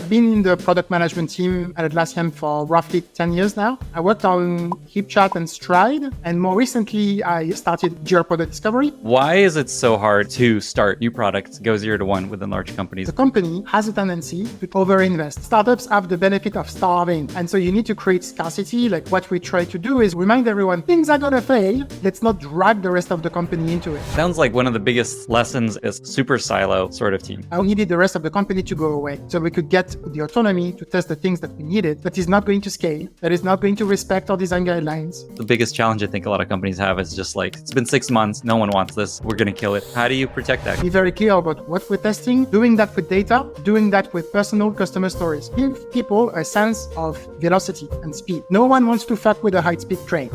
been in the product management team at Atlassian for roughly 10 years now. I worked on HipChat and Stride, and more recently, I started Jira Product Discovery. Why is it so hard to start new products, go 0 to 1 within large companies? The company has a tendency to overinvest. Startups have the benefit of starving, and so you need to create scarcity. Like what we try to do is remind everyone, things are gonna fail. Let's not drag the rest of the company into it. Sounds like one of the biggest lessons is super silo sort of team. I needed the rest of the company to go away so we could get the autonomy to test the things that we needed, that is not going to scale, that is not going to respect our design guidelines. The biggest challenge I think a lot of companies have is just like, it's been 6 months, no one wants this, we're going to kill it. How do you protect that? Be very clear about what we're testing, doing that with data, doing that with personal customer stories. Give people a sense of velocity and speed. No one wants to fuck with a high-speed train.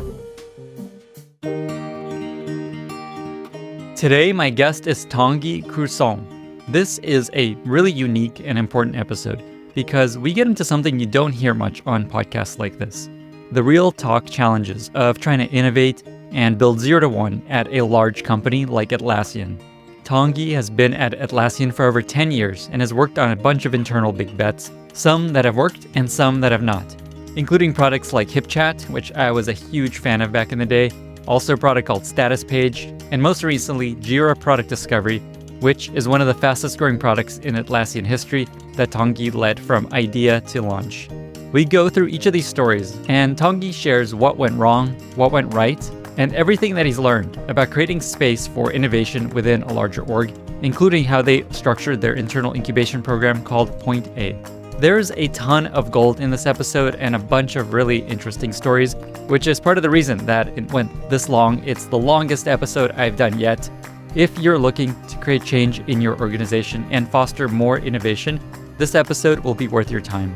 Today, my guest is Tanguy Crusson. This is a really unique and important episode because we get into something you don't hear much on podcasts like this. The real talk challenges of trying to innovate and build 0 to 1 at a large company like Atlassian. Tanguy has been at Atlassian for over 10 years and has worked on a bunch of internal big bets, some that have worked and some that have not, including products like HipChat, which I was a huge fan of back in the day, also a product called Statuspage, and most recently, Jira Product Discovery, which is one of the fastest growing products in Atlassian history that Tanguy led from idea to launch. We go through each of these stories, and Tanguy shares what went wrong, what went right, and everything that he's learned about creating space for innovation within a larger org, including how they structured their internal incubation program called Point A. There's a ton of gold in this episode and a bunch of really interesting stories, which is part of the reason that it went this long. It's the longest episode I've done yet. If you're looking to create change in your organization and foster more innovation, this episode will be worth your time.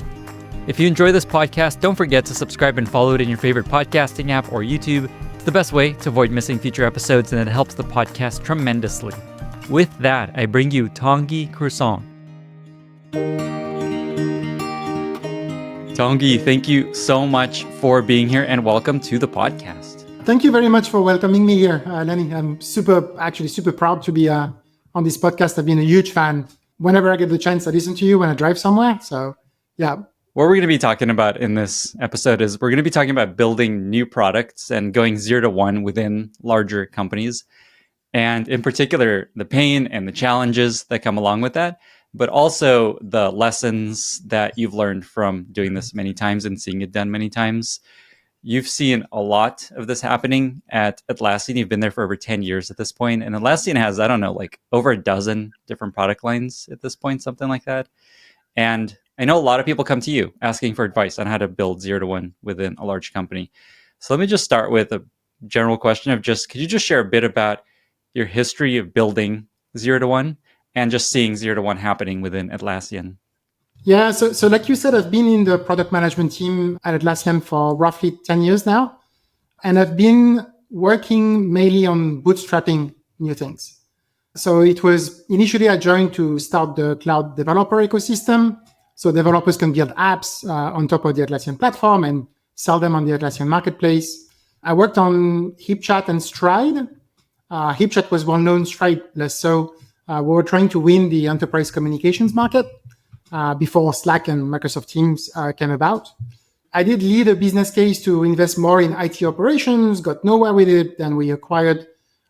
If you enjoy this podcast, don't forget to subscribe and follow it in your favorite podcasting app or YouTube. It's the best way to avoid missing future episodes, and it helps the podcast tremendously. With that, I bring you Tanguy Crusson. Tanguy, thank you so much for being here and welcome to the podcast. Thank you very much for welcoming me here, Lenny. I'm super proud to be on this podcast. I've been a huge fan. Whenever I get the chance, I listen to you when I drive somewhere. So, yeah. What we're going to be talking about in this episode is we're going to be talking about building new products and going 0 to 1 within larger companies. And in particular, the pain and the challenges that come along with that, but also the lessons that you've learned from doing this many times and seeing it done many times. You've seen a lot of this happening at Atlassian. You've been there for over 10 years at this point. And Atlassian has, I don't know, like over a dozen different product lines at this point, something like that. And I know a lot of people come to you asking for advice on how to build 0 to 1 within a large company. So let me just start with a general question of could you just share a bit about your history of building 0 to 1 and just seeing 0 to 1 happening within Atlassian? Yeah, so like you said, I've been in the product management team at Atlassian for roughly 10 years now. And I've been working mainly on bootstrapping new things. So it was initially I joined to start the cloud developer ecosystem. So developers can build apps on top of the Atlassian platform and sell them on the Atlassian marketplace. I worked on HipChat and Stride. HipChat was well known, Stride less so. We were trying to win the enterprise communications market before Slack and Microsoft Teams came about. I did lead a business case to invest more in IT operations, got nowhere with it. Then we acquired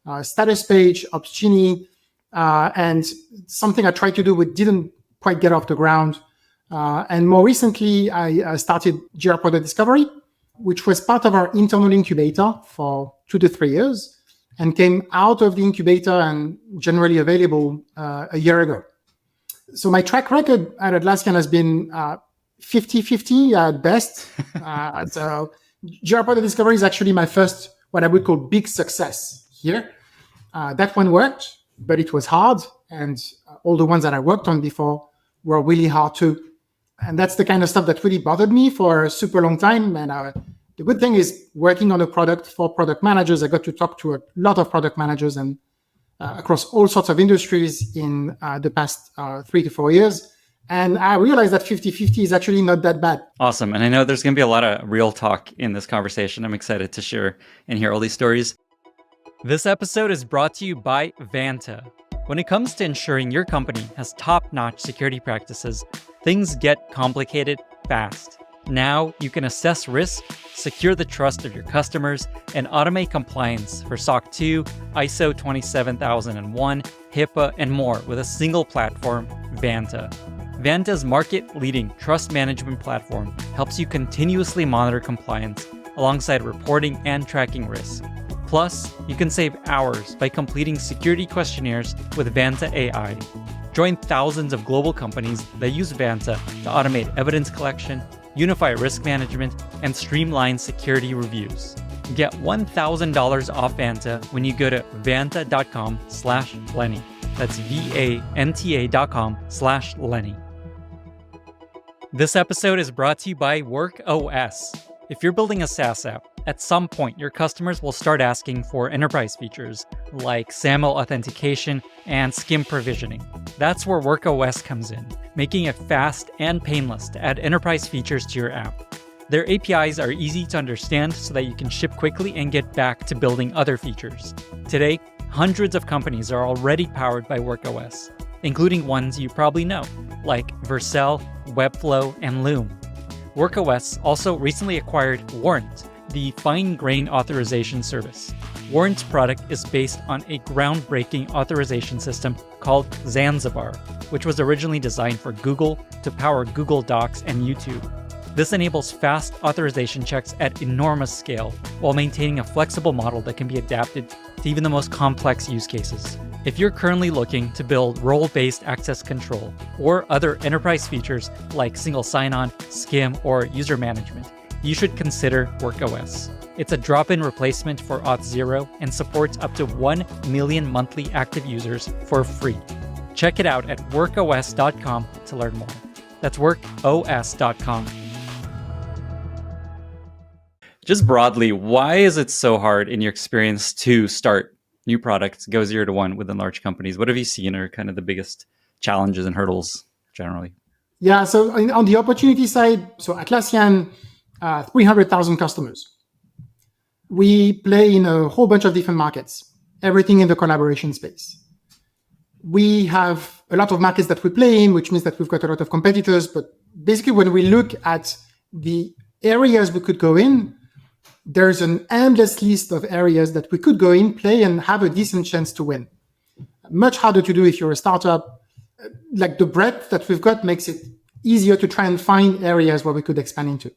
Statuspage, Opsgenie, and something I tried to do but didn't quite get off the ground. And more recently, I started Jira Product Discovery, which was part of our internal incubator for 2 to 3 years and came out of the incubator and generally available a year ago. So my track record at Atlassian has been 50-50 at best. So Jira Product Discovery is actually my first, what I would call big success here. That one worked, but it was hard. And all the ones that I worked on before were really hard too. And that's the kind of stuff that really bothered me for a super long time. And the good thing is working on a product for product managers, I got to talk to a lot of product managers and across all sorts of industries in the past 3 to 4 years. And I realized that 50-50 is actually not that bad. Awesome. And I know there's going to be a lot of real talk in this conversation. I'm excited to share and hear all these stories. This episode is brought to you by Vanta. When it comes to ensuring your company has top-notch security practices, things get complicated fast. Now you can assess risk, secure the trust of your customers, and automate compliance for SOC 2, ISO 27001, HIPAA, and more with a single platform, Vanta. Vanta's market-leading trust management platform helps you continuously monitor compliance alongside reporting and tracking risk. Plus, you can save hours by completing security questionnaires with Vanta AI. Join thousands of global companies that use Vanta to automate evidence collection, unify risk management, and streamline security reviews. Get $1,000 off Vanta when you go to vanta.com/Lenny. That's vanta.com/Lenny. This episode is brought to you by WorkOS. If you're building a SaaS app, at some point your customers will start asking for enterprise features like SAML authentication and SCIM provisioning. That's where WorkOS comes in, making it fast and painless to add enterprise features to your app. Their APIs are easy to understand so that you can ship quickly and get back to building other features. Today, hundreds of companies are already powered by WorkOS, including ones you probably know, like Vercel, Webflow, and Loom. WorkOS also recently acquired Warrant, the fine-grained authorization service. Warrant's product is based on a groundbreaking authorization system called Zanzibar, which was originally designed for Google to power Google Docs and YouTube. This enables fast authorization checks at enormous scale while maintaining a flexible model that can be adapted to even the most complex use cases. If you're currently looking to build role-based access control or other enterprise features like single sign-on, SCIM, or user management, you should consider WorkOS. It's a drop-in replacement for Auth0 and supports up to 1 million monthly active users for free. Check it out at workos.com to learn more. That's workos.com. Just broadly, why is it so hard in your experience to start new products, go 0 to 1 within large companies? What have you seen are kind of the biggest challenges and hurdles generally? Yeah, so on the opportunity side, so Atlassian, 300,000 customers. We play in a whole bunch of different markets, everything in the collaboration space. We have a lot of markets that we play in, which means that we've got a lot of competitors. But basically, when we look at the areas we could go in, there's an endless list of areas that we could go in, play, and have a decent chance to win. Much harder to do if you're a startup. Like the breadth that we've got makes it easier to try and find areas where we could expand into.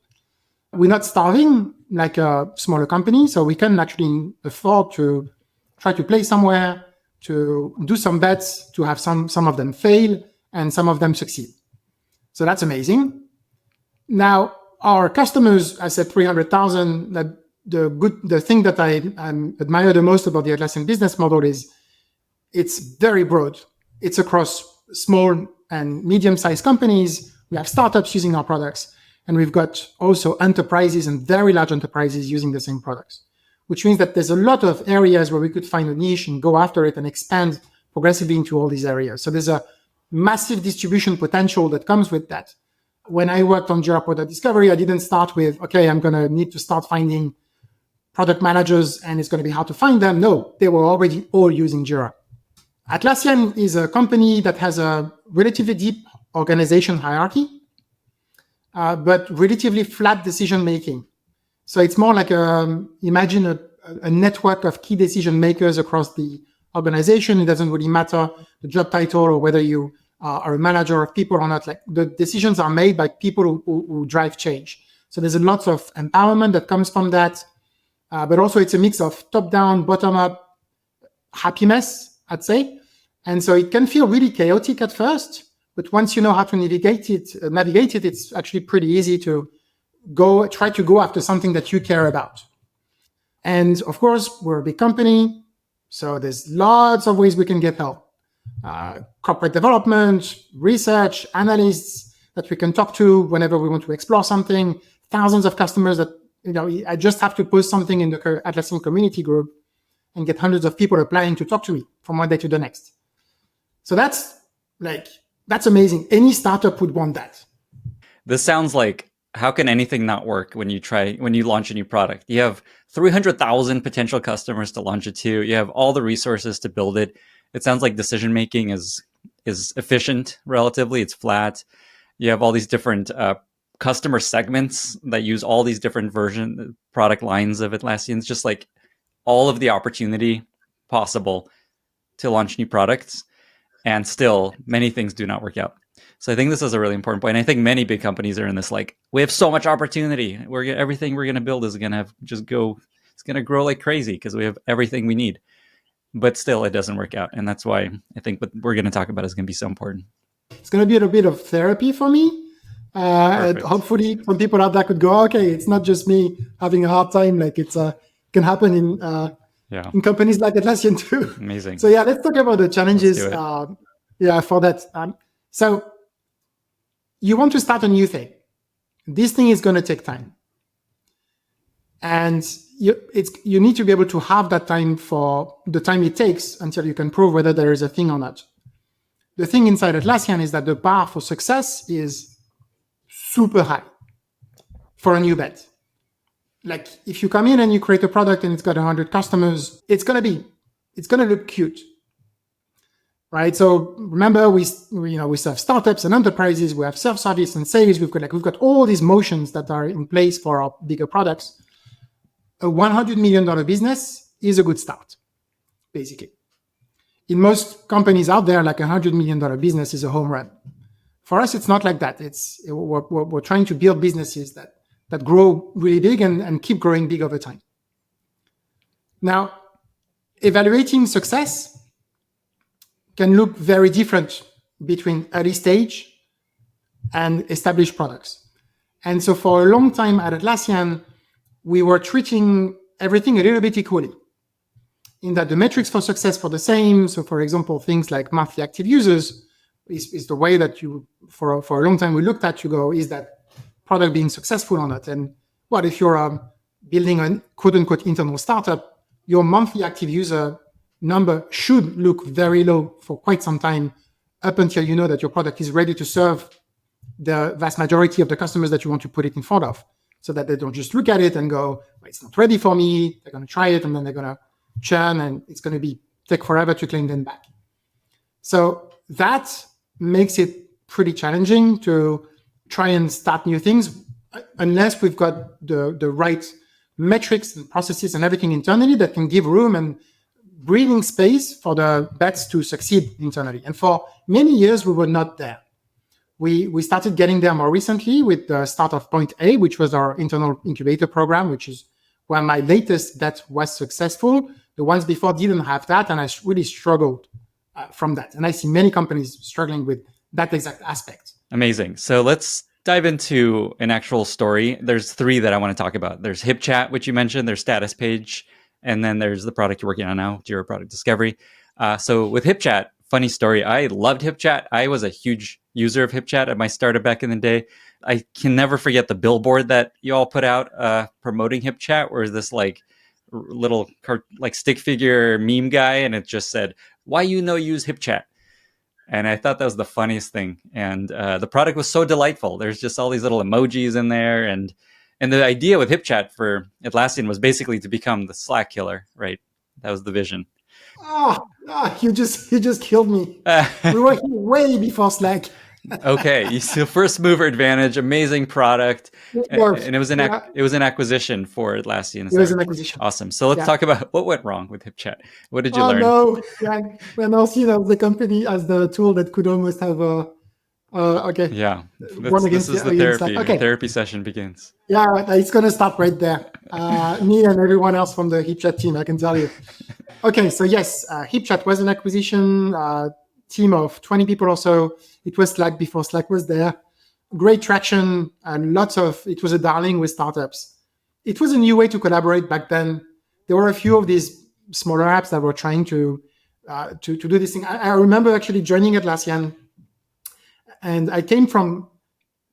We're not starving like a smaller company, so we can actually afford to try to play somewhere, to do some bets, to have some of them fail and some of them succeed. So that's amazing. Now, our customers, I said 300,000, that the thing that I admire the most about the Atlassian business model is it's very broad. It's across small and medium-sized companies. We have startups using our products, and we've got also enterprises and very large enterprises using the same products, which means that there's a lot of areas where we could find a niche and go after it and expand progressively into all these areas. So there's a massive distribution potential that comes with that. When I worked on Jira Product Discovery, I didn't start with, okay, I'm going to need to start finding product managers and it's going to be hard to find them. No, they were already all using Jira. Atlassian is a company that has a relatively deep organization hierarchy, but relatively flat decision-making. So it's more like imagine a network of key decision makers across the organization. It doesn't really matter the job title or whether you are a manager of people or not. Like the decisions are made by people who drive change. So there's a lot of empowerment that comes from that. But also it's a mix of top-down, bottom-up happiness, I'd say. And so it can feel really chaotic at first, but once you know how to navigate it, it's actually pretty easy to try to go after something that you care about. And of course, we're a big company, so there's lots of ways we can get help. Corporate development, research, analysts that we can talk to whenever we want to explore something, thousands of customers that, I just have to post something in the Atlassian community group and get hundreds of people applying to talk to me from one day to the next. So that's amazing. Any startup would want that. This sounds like, how can anything not work when you launch a new product? You have 300,000 potential customers to launch it to. You have all the resources to build it. It sounds like decision-making is efficient relatively. It's flat. You have all these different customer segments that use all these different product lines of Atlassian. It's just like all of the opportunity possible to launch new products, and still many things do not work out. So I think this is a really important point. And I think many big companies are in this like, we have so much opportunity. Everything we're going to build is going to it's going to grow like crazy because we have everything we need. But still, it doesn't work out. And that's why I think what we're going to talk about is going to be so important. It's going to be a bit of therapy for me. And hopefully some people out there could go, okay, it's not just me having a hard time. Like it can happen in companies like Atlassian too. Amazing. So yeah, let's talk about the challenges for that. So you want to start a new thing. This thing is going to take time. And you need to be able to have that time for the time it takes until you can prove whether there is a thing or not. The thing inside Atlassian is that the bar for success is super high for a new bet. Like if you come in and you create a product and it's got 100 customers, it's going to look cute, right? So remember, we serve startups and enterprises. We have self-service and sales. We've got all these motions that are in place for our bigger products. A $100 million business is a good start, basically. In most companies out there, like a $100 million business is a home run. For us, it's not like that. We're trying to build businesses that grow really big and keep growing big over time. Now, evaluating success can look very different between early stage and established products. And so for a long time at Atlassian, we were treating everything a little bit equally, in that the metrics for success were the same. So for example, things like monthly active users is the way that for a long time we looked at, is that product being successful or not? And if you're building a quote unquote internal startup, your monthly active user number should look very low for quite some time, up until you know that your product is ready to serve the vast majority of the customers that you want to put it in front of, so that they don't just look at it and go, it's not ready for me. They're going to try it and then they're going to churn, and it's going to take forever to claim them back. So that makes it pretty challenging to try and start new things unless we've got the right metrics and processes and everything internally that can give room and breathing space for the bets to succeed internally. And for many years, we were not there. We started getting there more recently with the start of Point A, which was our internal incubator program, which is where my latest bet was successful. The ones before didn't have that, and I really struggled from that. And I see many companies struggling with that exact aspect. Amazing. So let's dive into an actual story. There's 3 that I want to talk about. There's HipChat, which you mentioned. There's Statuspage, and then there's the product you're working on now, Jira Product Discovery. So with HipChat, funny story. I loved HipChat. I was a huge user of HipChat at my startup back in the day. I can never forget the billboard that you all put out promoting HipChat, where this like little stick figure meme guy, and it just said, "Why use HipChat?" And I thought that was the funniest thing. And the product was so delightful. There's just all these little emojis in there, and the idea with HipChat for Atlassian was basically to become the Slack killer, right? That was the vision. You just killed me. We were here way before Slack. Okay, so first mover advantage, amazing product, and it was an acquisition for Atlassian. It was an acquisition. Awesome. So let's talk about what went wrong with HipChat. What did you learn? No, when I see the company as the tool that could almost have okay. Yeah, this is the therapy. Okay. The therapy session begins. Yeah, it's going to start right there. Me and everyone else from the HipChat team, I can tell you. Okay, so yes, HipChat was an acquisition, team of 20 people or so. It was Slack before Slack was there. Great traction and it was a darling with startups. It was a new way to collaborate back then. There were a few of these smaller apps that were trying to do this thing. I remember actually joining Atlassian, and I came from,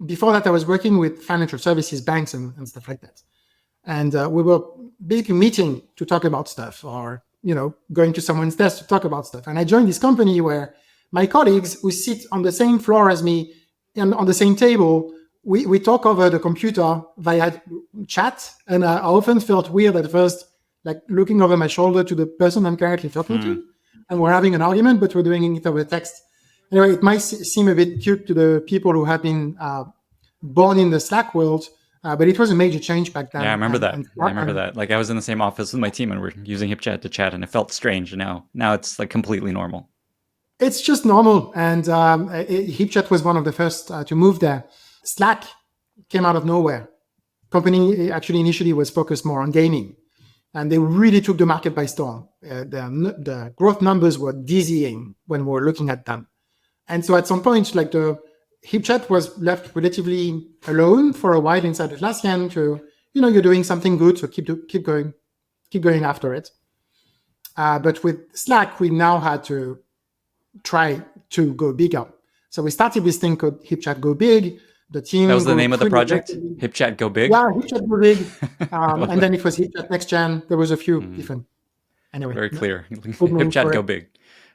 before that I was working with financial services, banks and stuff like that. And we were basically meeting to talk about stuff, or going to someone's desk to talk about stuff. And I joined this company where my colleagues who sit on the same floor as me and on the same table, we talk over the computer via chat. And I often felt weird at first, like looking over my shoulder to the person I'm currently talking to. And we're having an argument, but we're doing it over text. Anyway, it might seem a bit cute to the people who have been born in the Slack world, but it was a major change back then. Yeah, I remember that. I remember that. Like I was in the same office with my team and we're using HipChat to chat, and it felt strange. And now it's like completely normal. It's just normal, and HipChat was one of the first to move there. Slack came out of nowhere. Company actually initially was focused more on gaming, and they really took the market by storm. The growth numbers were dizzying when we were looking at them. And so at some point, like the HipChat was left relatively alone for a while inside Atlassian to, you're doing something good, so keep going after it. But with Slack, we now had to try to go bigger. So we started this thing called HipChat Go Big. The team. That was the name of the project? HipChat Go Big? Yeah, HipChat Go Big. And then it was HipChat Next Gen. There was a few different. Anyway. Very clear. HipChat Go Big.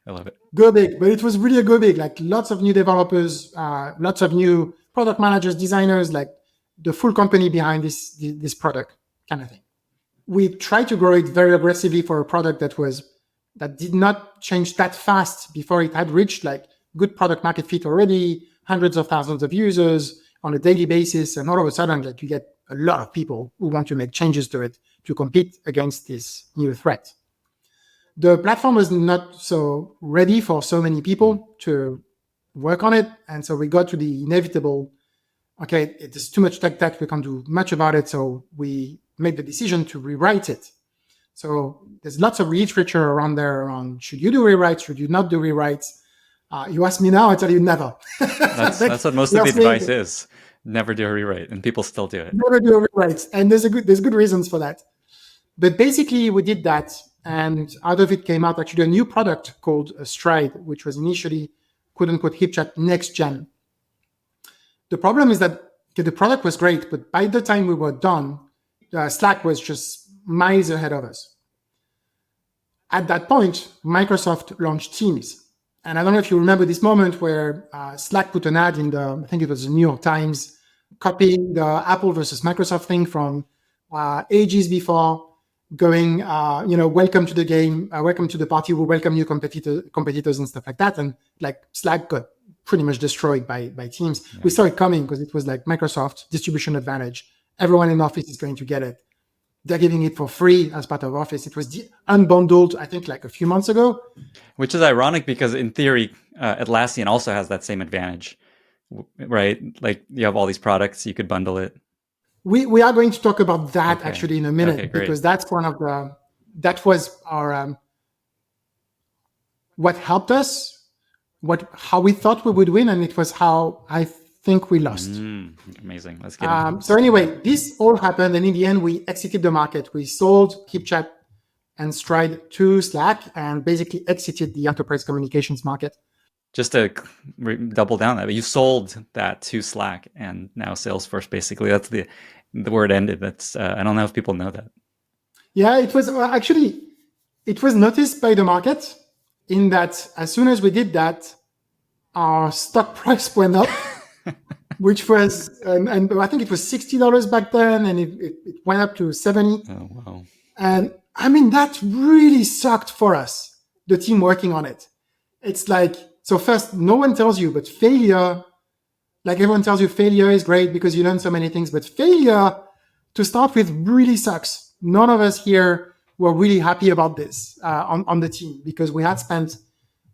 I love it. Go big, but it was really a go big, like lots of new developers, lots of new product managers, designers, like the full company behind this product kind of thing. We tried to grow it very aggressively for a product that did not change that fast before it had reached like good product market fit already, hundreds of thousands of users on a daily basis. And all of a sudden, like you get a lot of people who want to make changes to it to compete against this new threat. The platform was not so ready for so many people to work on it. And so we got to the inevitable, okay, it's too much tech debt, we can't do much about it. So we made the decision to rewrite it. So there's lots of literature around there around, should you do rewrites, should you not do rewrites? You ask me now, I tell you never. That's what most of the advice is. Never do a rewrite, and people still do it. Never do a rewrite. And there's good reasons for that. But basically we did that. And out of it came out actually a new product called Stride, which was initially, quote unquote, HipChat Next Gen. The problem is that the product was great, but by the time we were done, Slack was just miles ahead of us. At that point, Microsoft launched Teams. And I don't know if you remember this moment where Slack put an ad in I think it was the New York Times, copying the Apple versus Microsoft thing from ages before, going, welcome to the game, welcome to the party, we welcome new competitors and stuff like that. And like Slack got pretty much destroyed by Teams. Yeah. We saw it coming because it was like Microsoft distribution advantage. Everyone in Office is going to get it. They're giving it for free as part of Office. It was unbundled, I think, like a few months ago. Which is ironic because in theory, Atlassian also has that same advantage, right? Like you have all these products, you could bundle it. We are going to talk about that actually in a minute, because that's one of that was our, what helped us, how we thought we would win, and it was how I think we lost. Amazing. Let's get into it. So anyway, this all happened, and in the end, we exited the market. We sold HipChat and Stride to Slack, and basically exited the enterprise communications market. Just to double down that, you sold that to Slack, and now Salesforce, basically, that's the where it ended. That's I don't know if people know that. Yeah, it was actually, it was noticed by the market in that as soon as we did that, our stock price went up, which was, and I think it was $60 back then, and it went up to $70. Oh, wow. And I mean, that really sucked for us, the team working on it. It's like, so first, no one tells you, but failure, like everyone tells you failure is great because you learn so many things, but failure to start with really sucks. None of us here were really happy about this on the team, because we had spent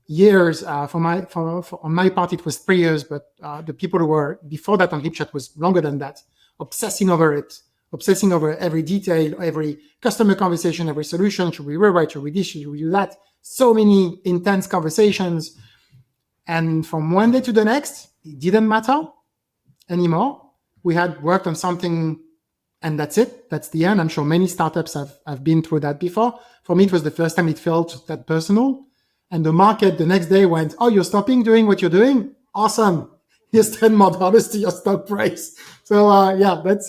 years, on my part, it was 3 years, but the people who were before that on HipChat was longer than that, obsessing over it, obsessing over every detail, every customer conversation, every solution. Should we rewrite? Should we this? Should we do that? So many intense conversations. And from one day to the next, it didn't matter anymore. We had worked on something, and that's it. That's the end. I'm sure many startups have been through that before. For me, it was the first time it felt that personal. And the market the next day went, oh, you're stopping doing what you're doing? Awesome. Here's $10 more to your stock price. So yeah, that's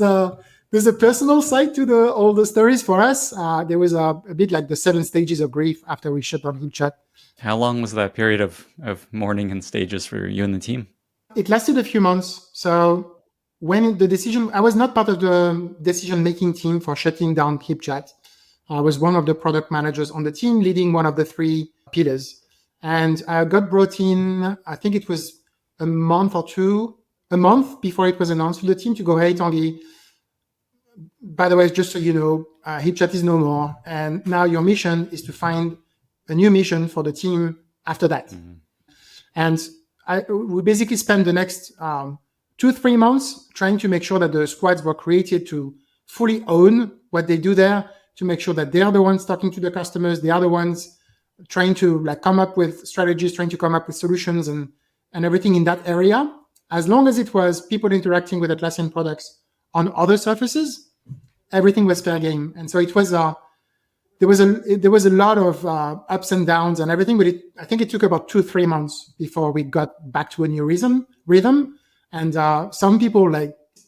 there's a personal side to all the stories for us. There was a bit like the 7 stages of grief after we shut down HipChat. How long was that period of mourning and stages for you and the team? It lasted a few months. So when the decision, I was not part of the decision-making team for shutting down HipChat. I was one of the product managers on the team, leading one of the 3 pillars. And I got brought in, I think it was a month before it was announced to the team to go, hey, Tanguy, by the way, just so you know, HipChat is no more. And now your mission is to find a new mission for the team after that. Mm-hmm. And we basically spent the next 2-3 months trying to make sure that the squads were created to fully own what they do there, to make sure that they are the ones talking to the customers, they are the ones trying to come up with strategies, trying to come up with solutions and everything in that area. As long as it was people interacting with Atlassian products on other surfaces, everything was fair game. And so it was there was a lot of ups and downs and everything, but I think it took about 2-3 months before we got back to a new rhythm. And some people,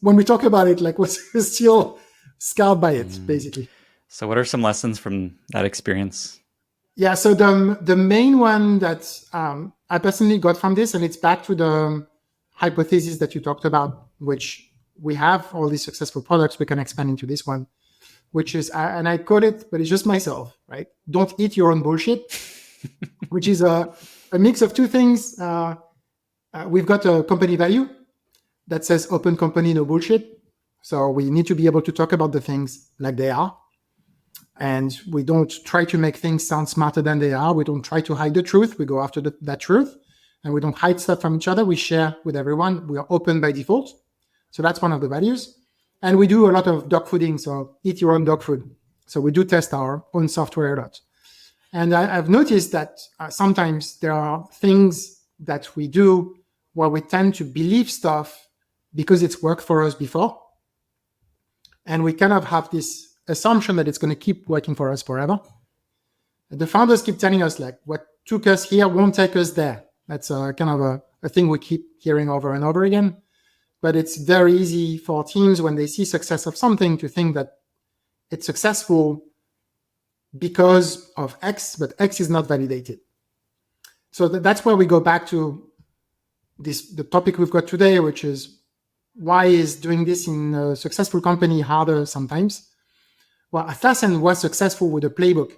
when we talk about it, was still scarred by it, basically. So what are some lessons from that experience? Yeah, so the main one that I personally got from this, and it's back to the hypothesis that you talked about, which we have all these successful products, we can expand into this one, which is, and I call it, but it's just myself, right? Don't eat your own bullshit, which is a mix of two things. We've got a company value that says open company, no bullshit. So we need to be able to talk about the things like they are. And we don't try to make things sound smarter than they are. We don't try to hide the truth. We go after that truth. And we don't hide stuff from each other. We share with everyone. We are open by default. So that's one of the values. And we do a lot of dog fooding. So eat your own dog food. So we do test our own software a lot. And I've noticed that sometimes there are things that we do where we tend to believe stuff because it's worked for us before. And we kind of have this assumption that it's going to keep working for us forever. And the founders keep telling us what took us here won't take us there. That's kind of a thing we keep hearing over and over again. But it's very easy for teams when they see success of something to think that it's successful because of X, but X is not validated. So that's where we go back to the topic we've got today, which is why is doing this in a successful company harder sometimes? Well, Atlassian was successful with a playbook.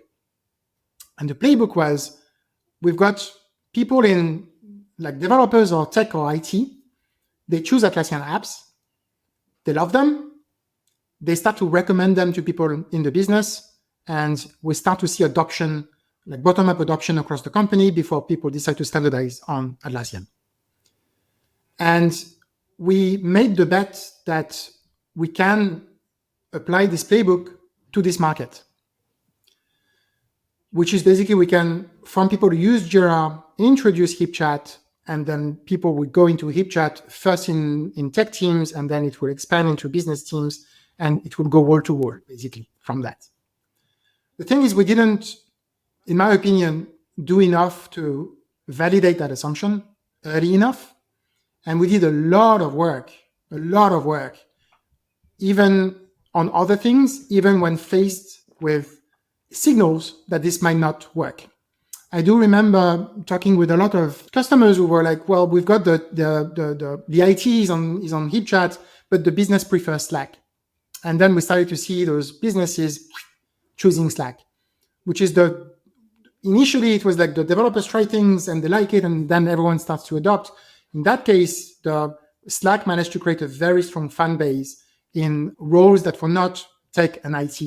And the playbook was, we've got people in developers or tech or IT. They choose Atlassian apps. They love them. They start to recommend them to people in the business. And we start to see adoption, bottom-up adoption across the company before people decide to standardize on Atlassian. And we made the bet that we can apply this playbook to this market, which is basically we can, from people who use Jira, introduce HipChat, and then people would go into HipChat first in tech teams, and then it will expand into business teams, and it will go wall to wall, basically, from that. The thing is, we didn't, in my opinion, do enough to validate that assumption early enough. And we did a lot of work, even on other things, even when faced with signals that this might not work. I do remember talking with a lot of customers who were like, well, we've got the IT is on HipChat, but the business prefers Slack. And then we started to see those businesses choosing Slack, which is initially it was the developers try things and they like it, and then everyone starts to adopt. In that case, the Slack managed to create a very strong fan base in roles that were not tech and IT.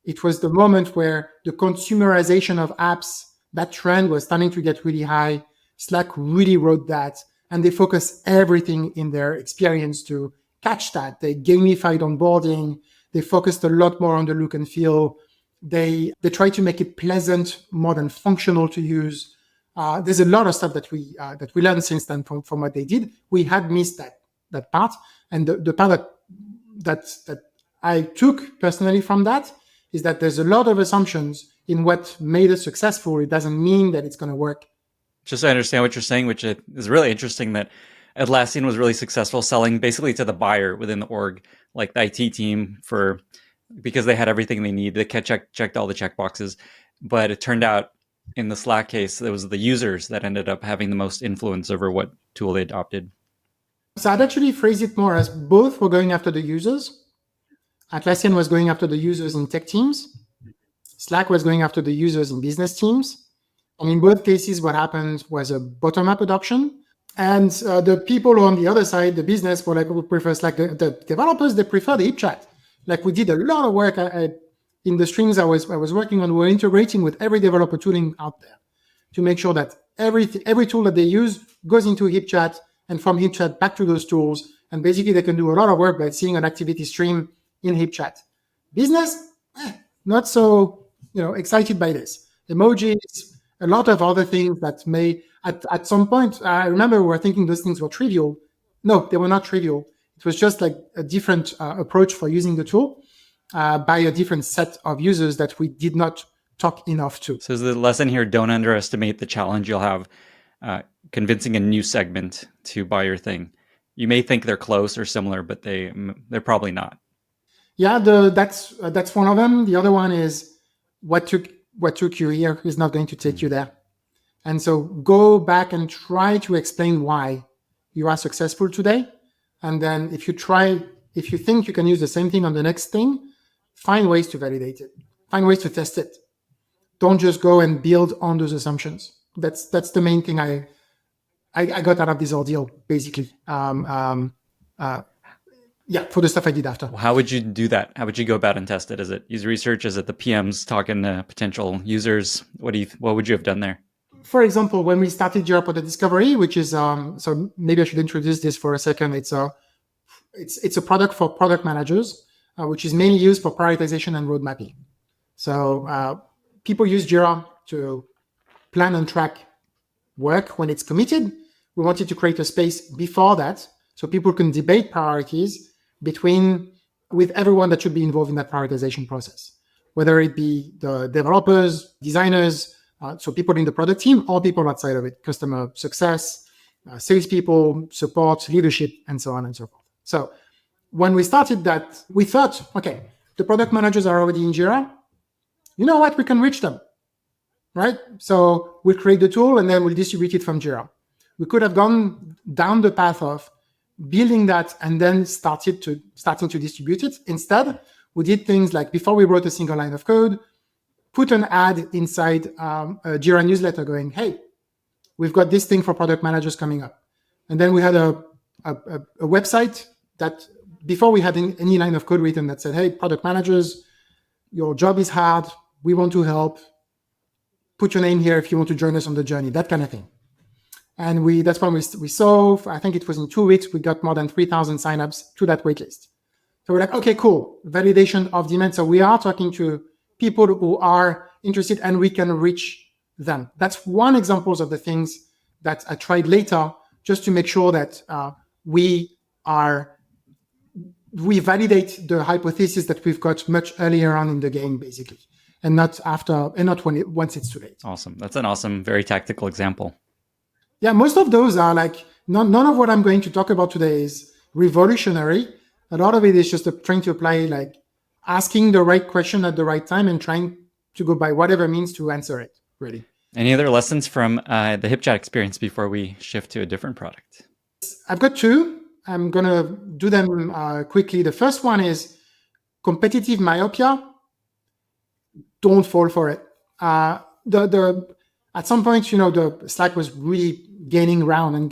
It was the moment where the consumerization of apps, that trend was starting to get really high. Slack really rode that, and they focused everything in their experience to catch that. They gamified onboarding. They focused a lot more on the look and feel. They tried to make it pleasant, more than functional to use. There's a lot of stuff that we learned since then from what they did. We had missed that part, and the part that I took personally from that is that there's a lot of assumptions in what made us successful. It doesn't mean that it's going to work. Just to understand what you're saying, which is really interesting, that Atlassian was really successful selling basically to the buyer within the org, like the IT team, because they had everything they need. They checked all the checkboxes. But it turned out in the Slack case, it was the users that ended up having the most influence over what tool they adopted. So I'd actually phrase it more as both were going after the users. Atlassian was going after the users in tech teams. Slack was going after the users in business teams. And in both cases, what happened was a bottom-up adoption. And the people on the other side, the business, were like, we prefer, like the developers, they prefer the HipChat. Like we did a lot of work in the streams I was working on. We're integrating with every developer tooling out there to make sure that every tool that they use goes into HipChat, and from HipChat back to those tools. And basically, they can do a lot of work by seeing an activity stream in HipChat. Business, not so excited by this. Emojis, a lot of other things that may, at some point, I remember we were thinking those things were trivial. No, they were not trivial. It was just like a different approach for using the tool by a different set of users that we did not talk enough to. So the lesson here, don't underestimate the challenge you'll have convincing a new segment to buy your thing. You may think they're close or similar, but they're probably not. Yeah, that's one of them. The other one is what took you here is not going to take you there. And so go back and try to explain why you are successful today. And then if you think you can use the same thing on the next thing, find ways to validate it. Find ways to test it. Don't just go and build on those assumptions. That's the main thing I got out of this ordeal, basically. For the stuff I did after. How would you do that? How would you go about and test it? Is it user research? Is it the PMs talking to potential users? What would you have done there? For example, when we started Jira Product Discovery, which is so maybe I should introduce this for a second. It's a product for product managers, which is mainly used for prioritization and road mapping. So people use Jira to plan and track work when it's committed. We wanted to create a space before that so people can debate priorities with everyone that should be involved in that prioritization process, whether it be the developers, designers, so people in the product team, or people outside of it, customer success, salespeople, support, leadership, and so on and so forth. So when we started that, we thought, okay, the product managers are already in Jira. You know what? We can reach them, right? So we'll create the tool and then we'll distribute it from Jira. We could have gone down the path of building that and then starting to distribute it. Instead, we did things like, before we wrote a single line of code, put an ad inside a Jira newsletter going, hey, we've got this thing for product managers coming up. And then we had a website that, before we had any line of code written, that said, hey, product managers, your job is hard. We want to help. Put your name here if you want to join us on the journey, that kind of thing. And that's when we saw, I think it was in 2 weeks, we got more than 3,000 signups to that waitlist. So we're like, okay, cool. Validation of demand. So we are talking to people who are interested and we can reach them. That's one example of the things that I tried later, just to make sure that we validate the hypothesis that we've got much earlier on in the game, basically, and not once it's too late. Awesome. That's an awesome, very tactical example. Yeah, most of those are like, none of what I'm going to talk about today is revolutionary. A lot of it is just trying to apply, like asking the right question at the right time and trying to go by whatever means to answer it, really. Any other lessons from the HipChat experience before we shift to a different product? I've got two. I'm going to do them quickly. The first one is competitive myopia. Don't fall for it. At some point, the Slack was really gaining ground and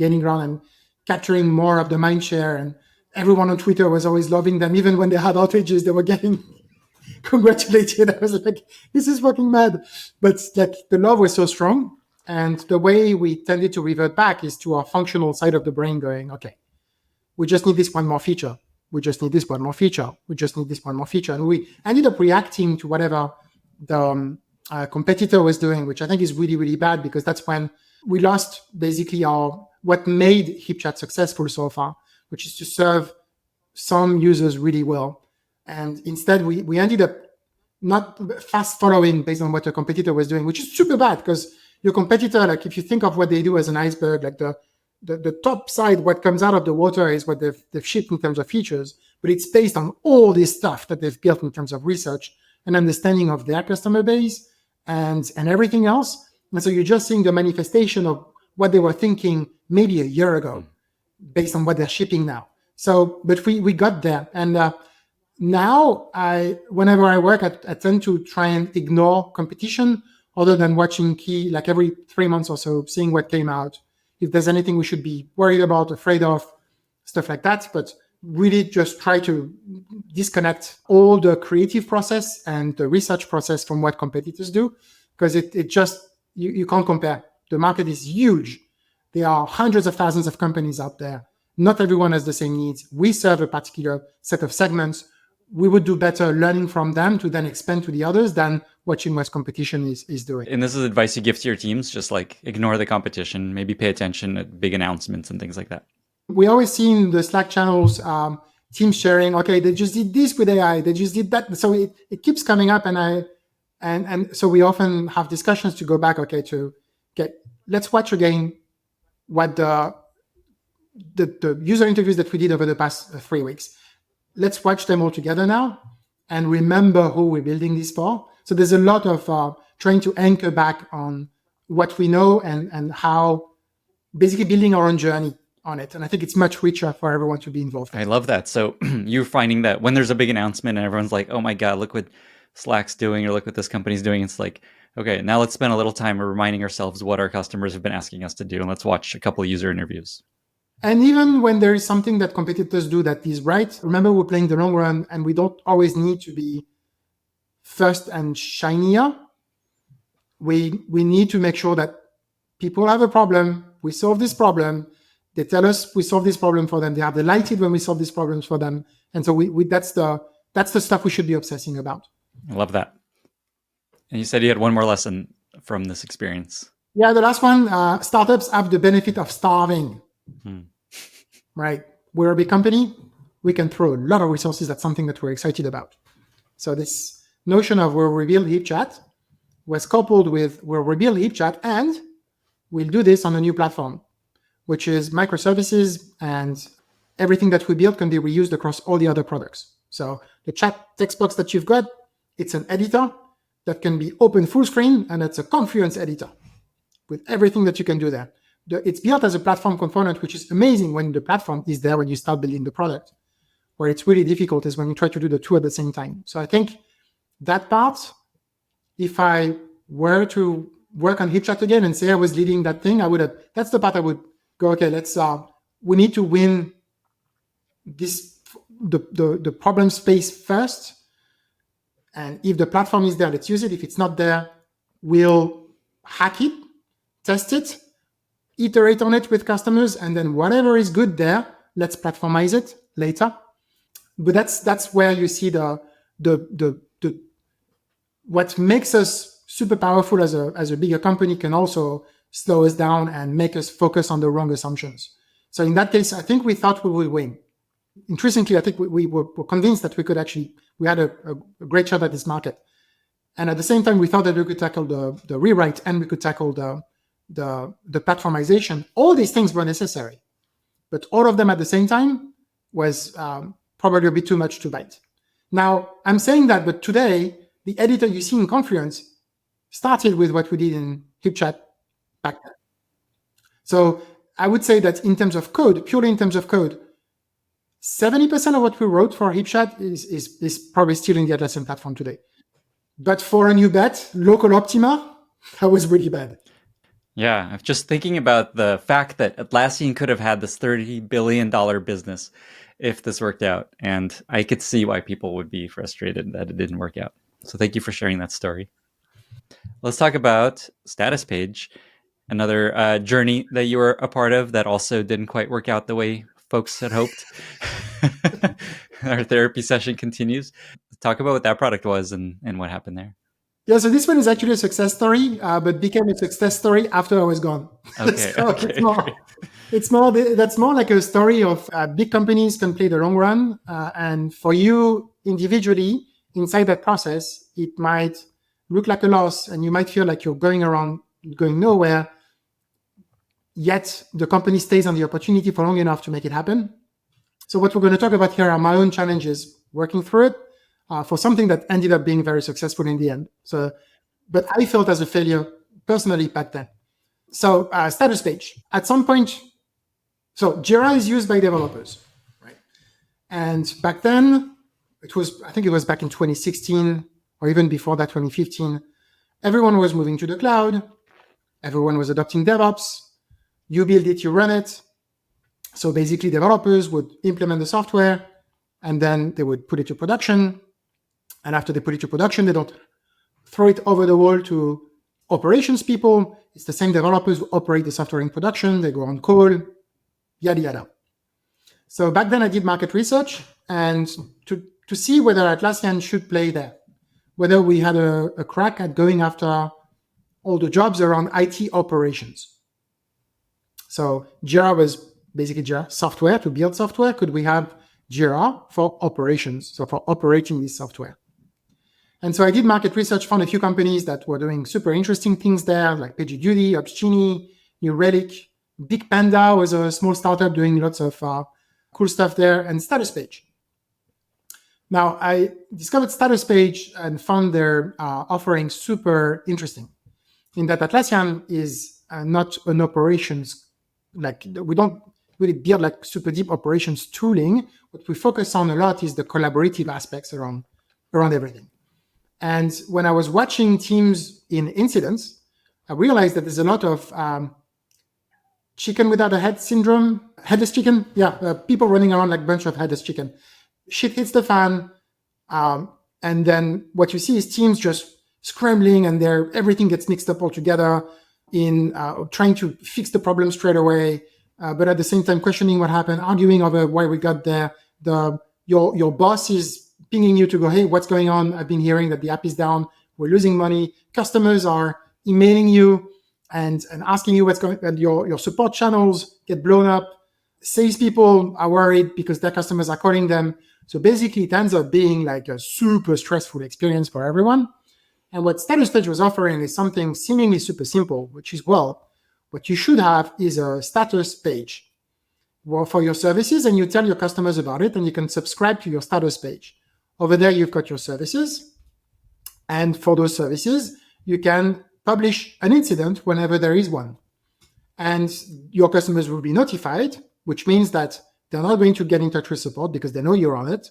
capturing more of the mind share. And everyone on Twitter was always loving them. Even when they had outages, they were getting congratulated. I was like, this is fucking mad. But like, the love was so strong. And the way we tended to revert back is to our functional side of the brain going, okay, we just need this one more feature. We just need this one more feature. We just need this one more feature. And we ended up reacting to whatever the competitor was doing, which I think is really, really bad, because that's when we lost basically what made HipChat successful so far, which is to serve some users really well. And instead, we ended up not fast following based on what a competitor was doing, which is super bad, because your competitor, like if you think of what they do as an iceberg, like the top side, what comes out of the water is what they've shipped in terms of features, but it's based on all this stuff that they've built in terms of research and understanding of their customer base and everything else. And so you're just seeing the manifestation of what they were thinking maybe a year ago based on what they're shipping now. So, but we got there. And whenever I work, I tend to try and ignore competition other than watching key, like every 3 months or so, seeing what came out, if there's anything we should be worried about, afraid of, stuff like that. But really just try to disconnect all the creative process and the research process from what competitors do, because it just, you can't compare. The market is huge. There are hundreds of thousands of companies out there. Not everyone has the same needs. We serve a particular set of segments. We would do better learning from them to then expand to the others than watching what competition is doing. And this is advice you give to your teams, just like ignore the competition, maybe pay attention at big announcements and things like that. We always see in the Slack channels, teams sharing, okay, they just did this with AI, they just did that. So it keeps coming up, and so we often have discussions to go back, okay, let's watch again what the user interviews that we did over the past 3 weeks. Let's watch them all together now and remember who we're building this for. So there's a lot of trying to anchor back on what we know and how basically building our own journey on it. And I think it's much richer for everyone to be involved. I love that. So you're finding that when there's a big announcement and everyone's like, oh my God, look what Slack's doing, or look what this company's doing. It's like, okay, now let's spend a little time reminding ourselves what our customers have been asking us to do. And let's watch a couple of user interviews. And even when there is something that competitors do that is right, remember we're playing the long run and we don't always need to be first and shinier. We need to make sure that people have a problem, we solve this problem, they tell us we solve this problem for them, they are delighted when we solve these problems for them. And so that's the stuff we should be obsessing about. I love that. And you said you had one more lesson from this experience. Yeah, the last one, startups have the benefit of starving. Right? We're a big company. We can throw a lot of resources at something that we're excited about. So this notion of we'll rebuild HipChat was coupled with we'll rebuild HipChat and we'll do this on a new platform, which is microservices, and everything that we build can be reused across all the other products. So the chat text box that you've got, it's an editor that can be open full screen, and it's a Confluence editor with everything that you can do there. It's built as a platform component, which is amazing when the platform is there when you start building the product. Where it's really difficult is when you try to do the two at the same time. So I think that part, if I were to work on HipChat again and say I was leading that thing, that's the part I would go, okay, we need to win the problem space first. And if the platform is there, let's use it. If it's not there, we'll hack it, test it, iterate on it with customers, and then whatever is good there, let's platformize it later. But that's where you see the what makes us super powerful as a bigger company can also slow us down and make us focus on the wrong assumptions. So in that case, I think we thought we would win. Interestingly, I think we were convinced that we had a great shot at this market. And at the same time, we thought that we could tackle the rewrite and we could tackle the platformization. All these things were necessary, but all of them at the same time was probably a bit too much to bite. Now, I'm saying that, but today, the editor you see in Confluence started with what we did in HipChat back then. So I would say that in terms of code, purely in terms of code, 70% of what we wrote for HipChat is probably still in the Atlassian platform today. But for a new bet, local Optima, that was really bad. Yeah, I'm just thinking about the fact that Atlassian could have had this $30 billion business if this worked out. And I could see why people would be frustrated that it didn't work out. So thank you for sharing that story. Let's talk about Statuspage, another journey that you were a part of that also didn't quite work out the way folks had hoped. Our therapy session continues. Talk about what that product was and what happened there. Yeah, so this one is actually a success story, but became a success story after I was gone. Okay, So okay. that's more like a story of big companies can play the long run, and for you individually inside that process, it might look like a loss, and you might feel like you're going nowhere. Yet the company stays on the opportunity for long enough to make it happen. So what we're going to talk about here are my own challenges working through it for something that ended up being very successful in the end. So, but I felt as a failure personally back then. So Statuspage, at some point, so Jira is used by developers, right? And back then, I think it was back in 2016 or even before that, 2015, everyone was moving to the cloud. Everyone was adopting DevOps. You build it, you run it. So basically, developers would implement the software, and then they would put it to production. And after they put it to production, they don't throw it over the wall to operations people. It's the same developers who operate the software in production. They go on call, yada, yada. So back then I did market research and to see whether Atlassian should play there, whether we had a crack at going after all the jobs around IT operations. So Jira was basically Jira software to build software. Could we have Jira for operations, so for operating this software? And so I did market research, found a few companies that were doing super interesting things there, like PagerDuty, Opsgenie, New Relic. Big Panda was a small startup doing lots of cool stuff there, and Statuspage. Now, I discovered Statuspage and found their offering super interesting in that Atlassian is not an operations, like we don't really build like super deep operations tooling. What we focus on a lot is the collaborative aspects around everything. And when I was watching teams in incidents, I realized that there's a lot of chicken without a head syndrome, headless chicken. Yeah, people running around like a bunch of headless chicken. Shit hits the fan. And then what you see is teams just scrambling and everything gets mixed up all together in trying to fix the problem straight away, but at the same time questioning what happened, arguing over why we got there. Your boss is pinging you to go, hey, what's going on? I've been hearing that the app is down. We're losing money. Customers are emailing you and asking you what's going on. Your support channels get blown up. Salespeople are worried because their customers are calling them. So basically, it ends up being like a super stressful experience for everyone. And what Statuspage was offering is something seemingly super simple, which is, well, what you should have is a status page for your services, and you tell your customers about it, and you can subscribe to your status page. Over there, you've got your services. And for those services, you can publish an incident whenever there is one. And your customers will be notified, which means that they're not going to get in touch with support because they know you're on it.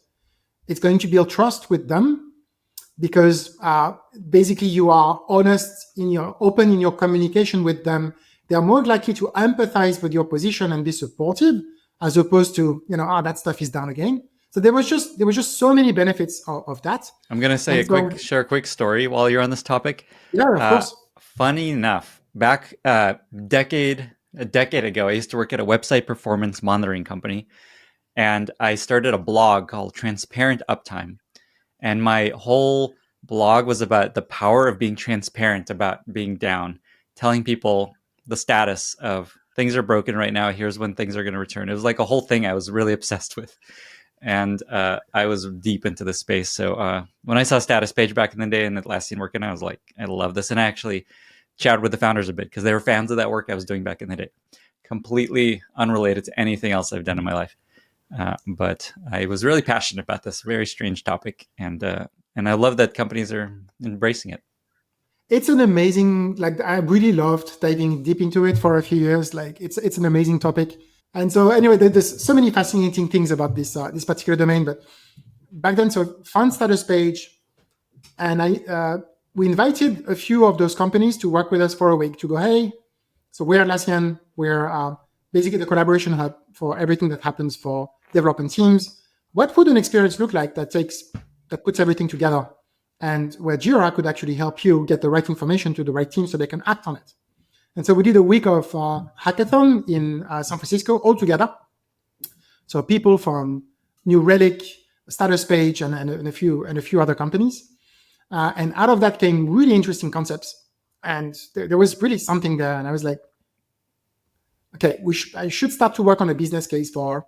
It's going to build trust with them because basically you are open in your communication with them. They're more likely to empathize with your position and be supportive as opposed to, that stuff is down again. So there was just so many benefits of that. I'm going to say share a quick story while you're on this topic. Yeah, of course. Funny enough, back a decade ago, I used to work at a website performance monitoring company, and I started a blog called Transparent Uptime. And my whole blog was about the power of being transparent about being down, telling people the status of things are broken right now. Here's when things are going to return. It was like a whole thing I was really obsessed with. And I was deep into this space. So when I saw Statuspage back in the day and Atlassian working, I was like, I love this. And I actually chatted with the founders a bit because they were fans of that work I was doing back in the day. Completely unrelated to anything else I've done in my life. But I was really passionate about this very strange topic. And I love that companies are embracing it. It's an amazing, I really loved diving deep into it for a few years. It's an amazing topic. And so anyway, there's so many fascinating things about this particular domain. But back then, so found Statuspage, and we invited a few of those companies to work with us for a week to go, hey, so we're Atlassian, we're basically the collaboration hub for everything that happens for development teams. What would an experience look like that puts everything together, and where Jira could actually help you get the right information to the right team so they can act on it? And so we did a week of hackathon in San Francisco all together. So people from New Relic, Statuspage, and a few other companies. And out of that came really interesting concepts. And there was really something there. And I was like, okay, I should start to work on a business case for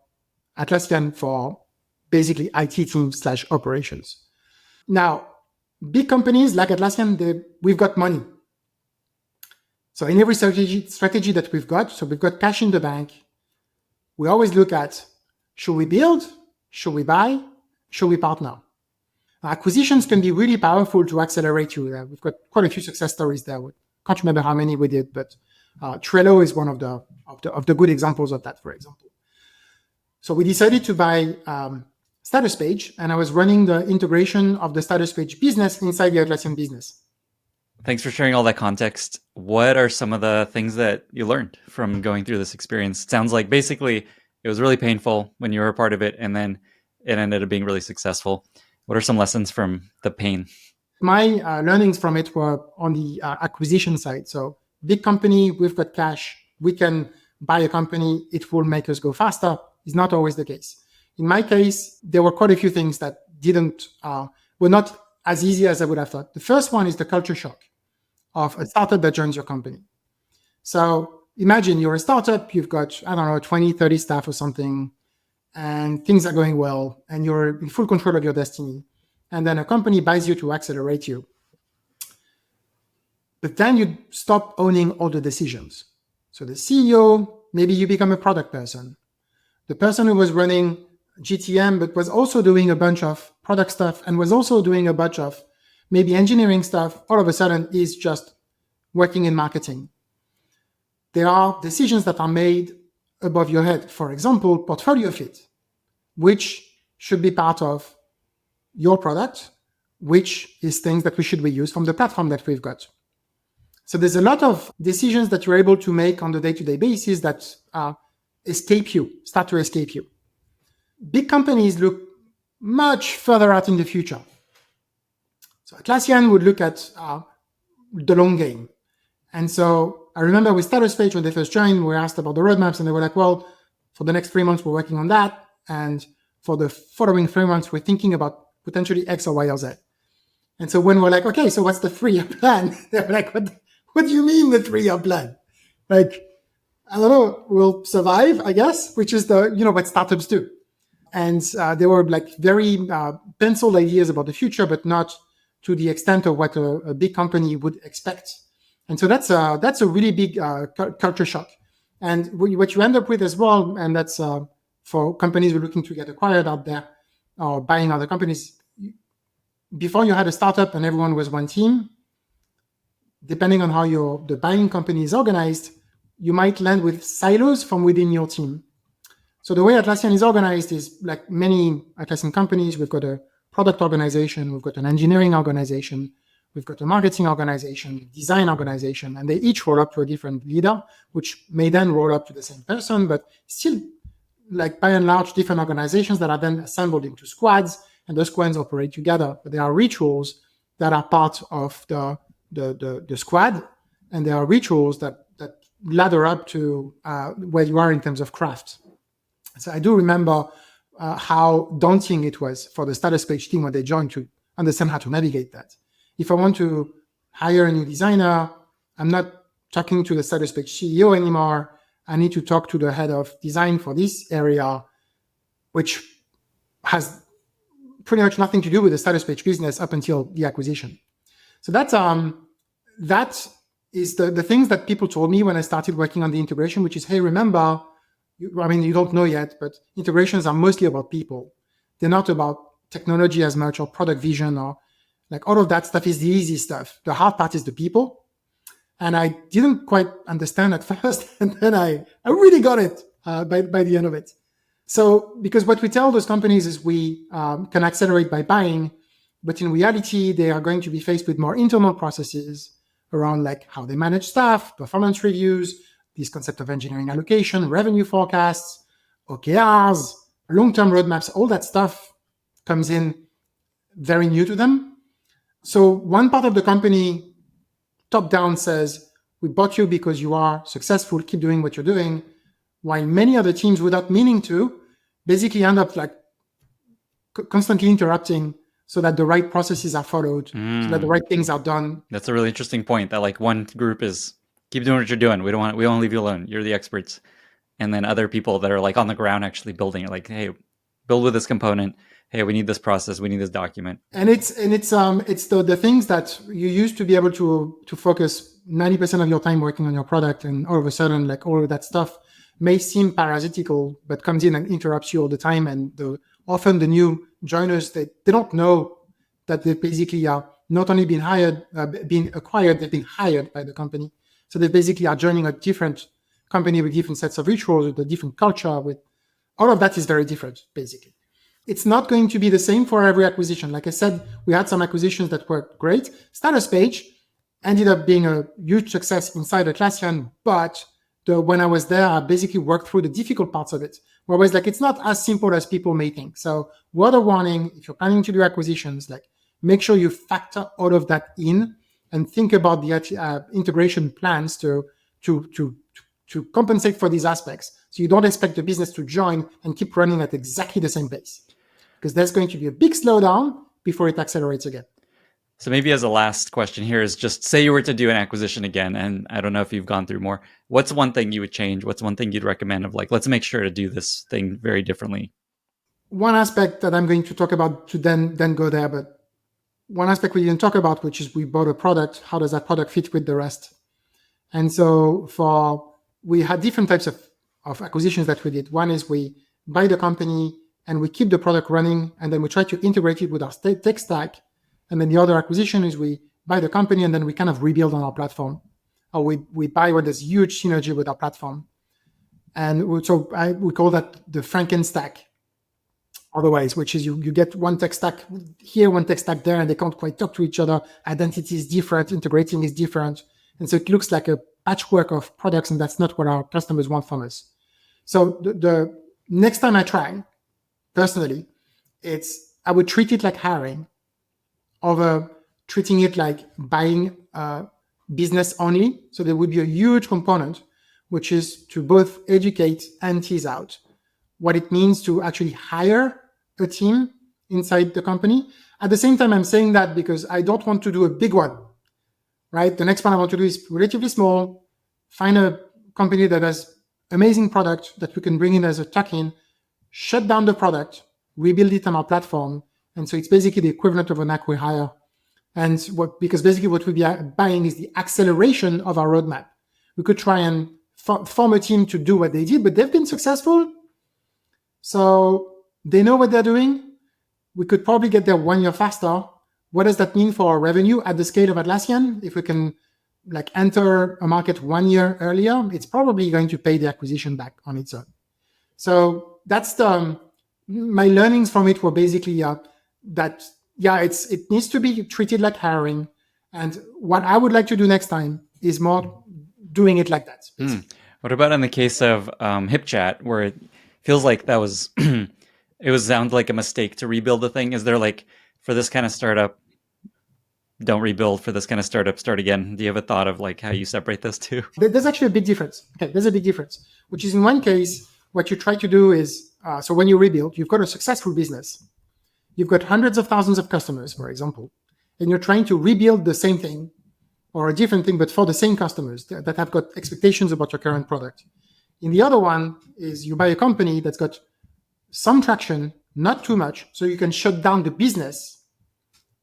Atlassian for basically IT teams / operations. Now, big companies like Atlassian, we've got money. So in every strategy that we've got, so we've got cash in the bank, we always look at, should we build? Should we buy? Should we partner? Acquisitions can be really powerful to accelerate you. We've got quite a few success stories there. Can't remember how many we did, but Trello is one of the good examples of that, for example. So we decided to buy Statuspage, and I was running the integration of the Statuspage business inside the Atlassian business. Thanks for sharing all that context. What are some of the things that you learned from going through this experience? It sounds like basically it was really painful when you were a part of it, and then it ended up being really successful. What are some lessons from the pain? My learnings from it were on the acquisition side. So big company, we've got cash, we can buy a company, it will make us go faster. Is not always the case. In my case, there were quite a few things that were not as easy as I would have thought. The first one is the culture shock of a startup that joins your company. So imagine you're a startup, you've got, 20, 30 staff or something, and things are going well, and you're in full control of your destiny. And then a company buys you to accelerate you. But then you stop owning all the decisions. So the CEO, maybe you become a product person. The person who was running GTM, but was also doing a bunch of product stuff and was also doing a bunch of maybe engineering stuff, all of a sudden is just working in marketing. There are decisions that are made above your head. For example, portfolio fit, which should be part of your product, which is things that we should reuse from the platform that we've got. So there's a lot of decisions that you're able to make on the day-to-day basis that start to escape you. Big companies look much further out in the future. So Atlassian would look at the long game. And so I remember with Statuspage, when they first joined, we were asked about the roadmaps, and they were like, well, for the next 3 months, we're working on that. And for the following 3 months, we're thinking about potentially X or Y or Z. And so when we're like, okay, so what's the 3-year plan? They're like, what do you mean the 3-year plan? Like, I don't know, we'll survive, I guess, which is what startups do. And they were like very penciled ideas about the future, but not to the extent of what a big company would expect. And so that's a really big culture shock. And what you end up with as well, and that's for companies who are looking to get acquired out there or buying other companies, before you had a startup and everyone was one team, depending on how the buying company is organized, you might land with silos from within your team. So the way Atlassian is organized is like many Atlassian companies. We've got a product organization, we've got an engineering organization, we've got a marketing organization, design organization, and they each roll up to a different leader, which may then roll up to the same person, but still, like by and large, different organizations that are then assembled into squads, and those squads operate together. But there are rituals that are part of the squad, and there are rituals that ladder up to where you are in terms of craft. So I do remember how daunting it was for the Statuspage team when they joined to understand how to navigate that. If I want to hire a new designer, I'm not talking to the Statuspage CEO anymore. I need to talk to the head of design for this area, which has pretty much nothing to do with the Statuspage business up until the acquisition. So that is the things that people told me when I started working on the integration, which is, hey, remember, you don't know yet, but integrations are mostly about people. They're not about technology as much or product vision or like all of that stuff is the easy stuff. The hard part is the people. And I didn't quite understand at first. And then I really got it by the end of it. So because what we tell those companies is we can accelerate by buying, but in reality, they are going to be faced with more internal processes around like how they manage staff, performance reviews, this concept of engineering allocation, revenue forecasts, OKRs, long-term roadmaps, all that stuff comes in very new to them. So one part of the company, top-down, says, we bought you because you are successful, keep doing what you're doing, while many other teams, without meaning to, basically end up like constantly interrupting so that the right processes are followed, so that the right things are done. That's a really interesting point, that like one group is keep doing what you're doing. We don't want to leave you alone. You're the experts. And then other people that are like on the ground actually building it, like, hey, build with this component. Hey, we need this process. We need this document. And it's the things that you used to be able to focus 90% of your time working on your product, and all of a sudden, like all of that stuff may seem parasitical, but comes in and interrupts you all the time. And often the new joiners, they don't know that they basically are not only being acquired, they've been hired by the company. So they basically are joining a different company with different sets of rituals, with a different culture, with all of that is very different, basically. It's not going to be the same for every acquisition. Like I said, we had some acquisitions that were great. Statuspage ended up being a huge success inside Atlassian, but when I was there, I basically worked through the difficult parts of it. Where I was like, it's not as simple as people may think. So word of warning, if you're planning to do acquisitions, like make sure you factor all of that in and think about the integration plans to compensate for these aspects. So you don't expect the business to join and keep running at exactly the same pace, because there's going to be a big slowdown before it accelerates again. So maybe as a last question here is just say you were to do an acquisition again, and I don't know if you've gone through more. What's one thing you would change? What's one thing you'd recommend of like, let's make sure to do this thing very differently? One aspect that I'm going to talk about to then go there, but one aspect we didn't talk about, which is we bought a product. How does that product fit with the rest? And so we had different types of acquisitions that we did. One is we buy the company and we keep the product running, and then we try to integrate it with our tech stack. And then the other acquisition is we buy the company and then we kind of rebuild on our platform, or we buy when there's huge synergy with our platform. And so we call that the Franken stack, otherwise, which is you get one tech stack here, one tech stack there, and they can't quite talk to each other. Identity is different, integrating is different. And so it looks like a patchwork of products, and that's not what our customers want from us. So the next time I try, personally, I would treat it like hiring over treating it like buying business only. So there would be a huge component, which is to both educate and tease out what it means to actually hire a team inside the company. At the same time, I'm saying that because I don't want to do a big one, right? The next one I want to do is relatively small, find a company that has amazing product that we can bring in as a tuck-in, shut down the product, rebuild it on our platform. And so it's basically the equivalent of an acqui-hire. And because basically what we'll be buying is the acceleration of our roadmap. We could try and form a team to do what they did, but they've been successful. So they know what they're doing. We could probably get there 1 year faster. What does that mean for our revenue at the scale of Atlassian? If we can enter a market 1 year earlier, it's probably going to pay the acquisition back on its own. So that's my learnings from it were basically it needs to be treated like hiring. And what I would like to do next time is more doing it like that. What about in the case of HipChat, where it feels like that was, it sounded like a mistake to rebuild the thing? Is there for this kind of startup, don't rebuild, for this kind of startup, start again? Do you have a thought of how you separate those two? There's actually a big difference. Okay, there's a big difference, which is in one case, what you try to do is, so when you rebuild, you've got a successful business. You've got hundreds of thousands of customers, for example, and you're trying to rebuild the same thing or a different thing, but for the same customers that have got expectations about your current product. In the other one is you buy a company that's got some traction, not too much, so you can shut down the business,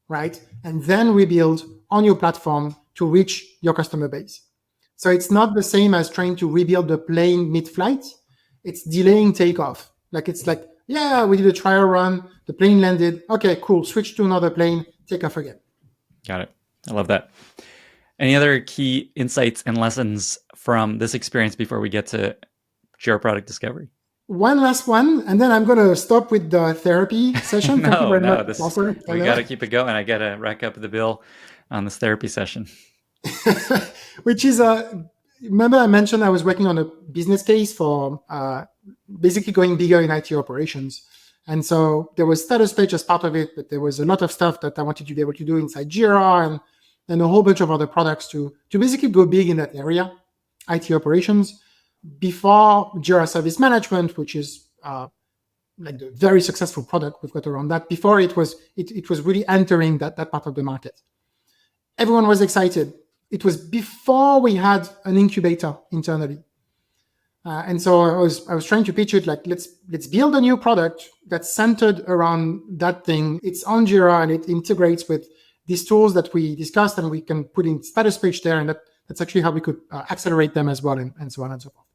right? And then rebuild on your platform to reach your customer base. So it's not the same as trying to rebuild the plane mid-flight. It's delaying takeoff. Yeah, we did a trial run. The plane landed. Okay, cool. Switch to another plane. Take off again. Got it. I love that. Any other key insights and lessons from this experience before we get to Jira Product Discovery? One last one, and then I'm going to stop with the therapy session. Thank you very much. We got to keep it going. I got to rack up the bill on this therapy session. Which is, remember I mentioned I was working on a business case for basically going bigger in IT operations. And so there was Statuspage as part of it, but there was a lot of stuff that I wanted to be able to do inside Jira and a whole bunch of other products to basically go big in that area, IT operations. Before Jira Service Management, which is the very successful product we've got around that, before it was really entering that part of the market. Everyone was excited. It was before we had an incubator internally. And so I was trying to pitch it let's build a new product that's centered around that thing. It's on Jira and it integrates with these tools that we discussed, and we can put in Statuspage there, and that's actually how we could accelerate them as well, and so on and so forth.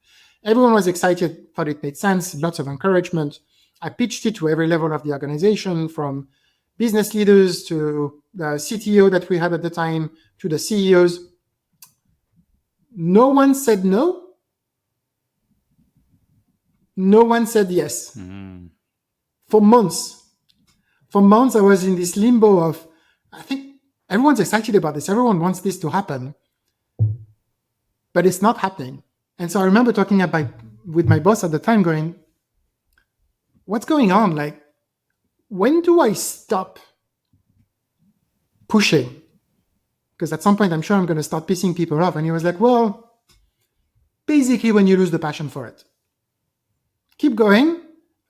Everyone was excited, thought it made sense, lots of encouragement. I pitched it to every level of the organization, from business leaders to the CTO that we had at the time, to the CEOs. No one said no. No one said yes. Mm-hmm. For months, I was in this limbo of, I think Everyone's excited about this. Everyone wants this to happen, but it's not happening. And so I remember talking with my boss at the time going, what's going on? Like, when do I stop pushing? Because at some point, I'm sure I'm going to start pissing people off. And he was like, well, basically when you lose the passion for it. Keep going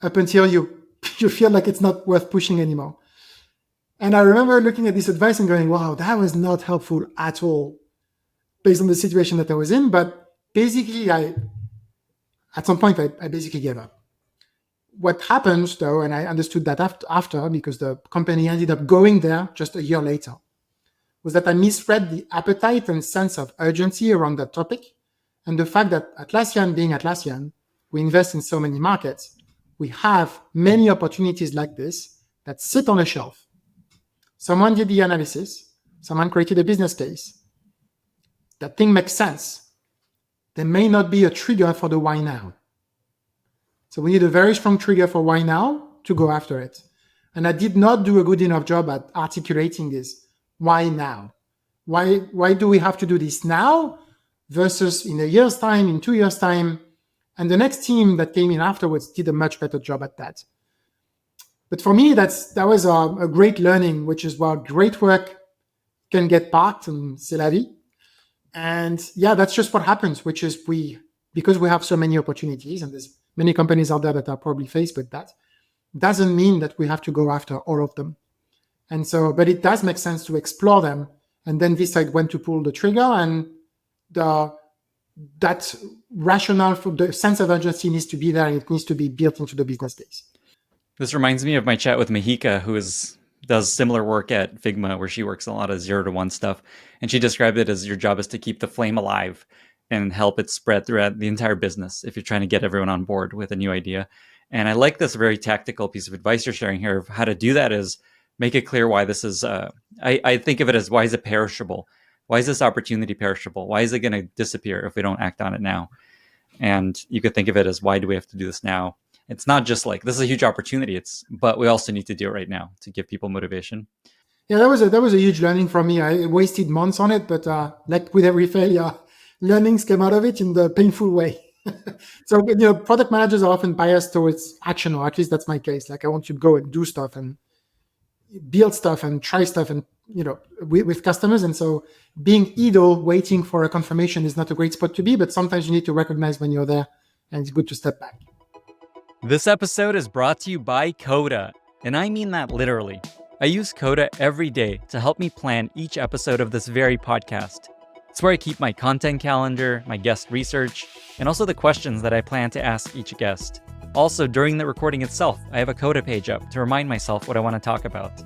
up until you feel like it's not worth pushing anymore. And I remember looking at this advice and going, wow, that was not helpful at all based on the situation that I was in. But basically, at some point, I basically gave up. What happens, though, and I understood that after because the company ended up going there just a year later, was that I misread the appetite and sense of urgency around that topic. And the fact that Atlassian, being Atlassian, we invest in so many markets, we have many opportunities like this that sit on a shelf. Someone did the analysis, someone created a business case. That thing makes sense. There may not be a trigger for the why now. So we need a very strong trigger for why now to go after it. And I did not do a good enough job at articulating this. Why now? Why do we have to do this now versus in a year's time, in 2 years' time? And the next team that came in afterwards did a much better job at that. But for me, that was a great learning, which is, well, great work can get parked and c'est la vie. And yeah, that's just what happens, which is because we have so many opportunities, and there's many companies out there that are probably faced with that, doesn't mean that we have to go after all of them. And so, but it does make sense to explore them and then decide when to pull the trigger. And that rationale for the sense of urgency needs to be there. It needs to be built into the business case. This reminds me of my chat with Mahika, who does similar work at Figma, where she works a lot of 0 to 1 stuff. And she described it as your job is to keep the flame alive and help it spread throughout the entire business if you're trying to get everyone on board with a new idea. And I like this very tactical piece of advice you're sharing here of how to do that is make it clear why this is, I think of it as, why is it perishable? Why is this opportunity perishable? Why is it going to disappear if we don't act on it now? And you could think of it as, why do we have to do this now? It's not just like, this is a huge opportunity, but we also need to do it right now to give people motivation. Yeah, that was a huge learning for me. I wasted months on it, but like with every failure, learnings came out of it in the painful way. So, product managers are often biased towards action, or at least that's my case. Like, I want to go and do stuff and build stuff and try stuff and, with customers. And so being idle, waiting for a confirmation is not a great spot to be, but sometimes you need to recognize when you're there, and it's good to step back. This episode is brought to you by Coda, and I mean that literally. I use Coda every day to help me plan each episode of this very podcast. It's where I keep my content calendar, my guest research, and also the questions that I plan to ask each guest. Also, during the recording itself, I have a Coda page up to remind myself what I want to talk about.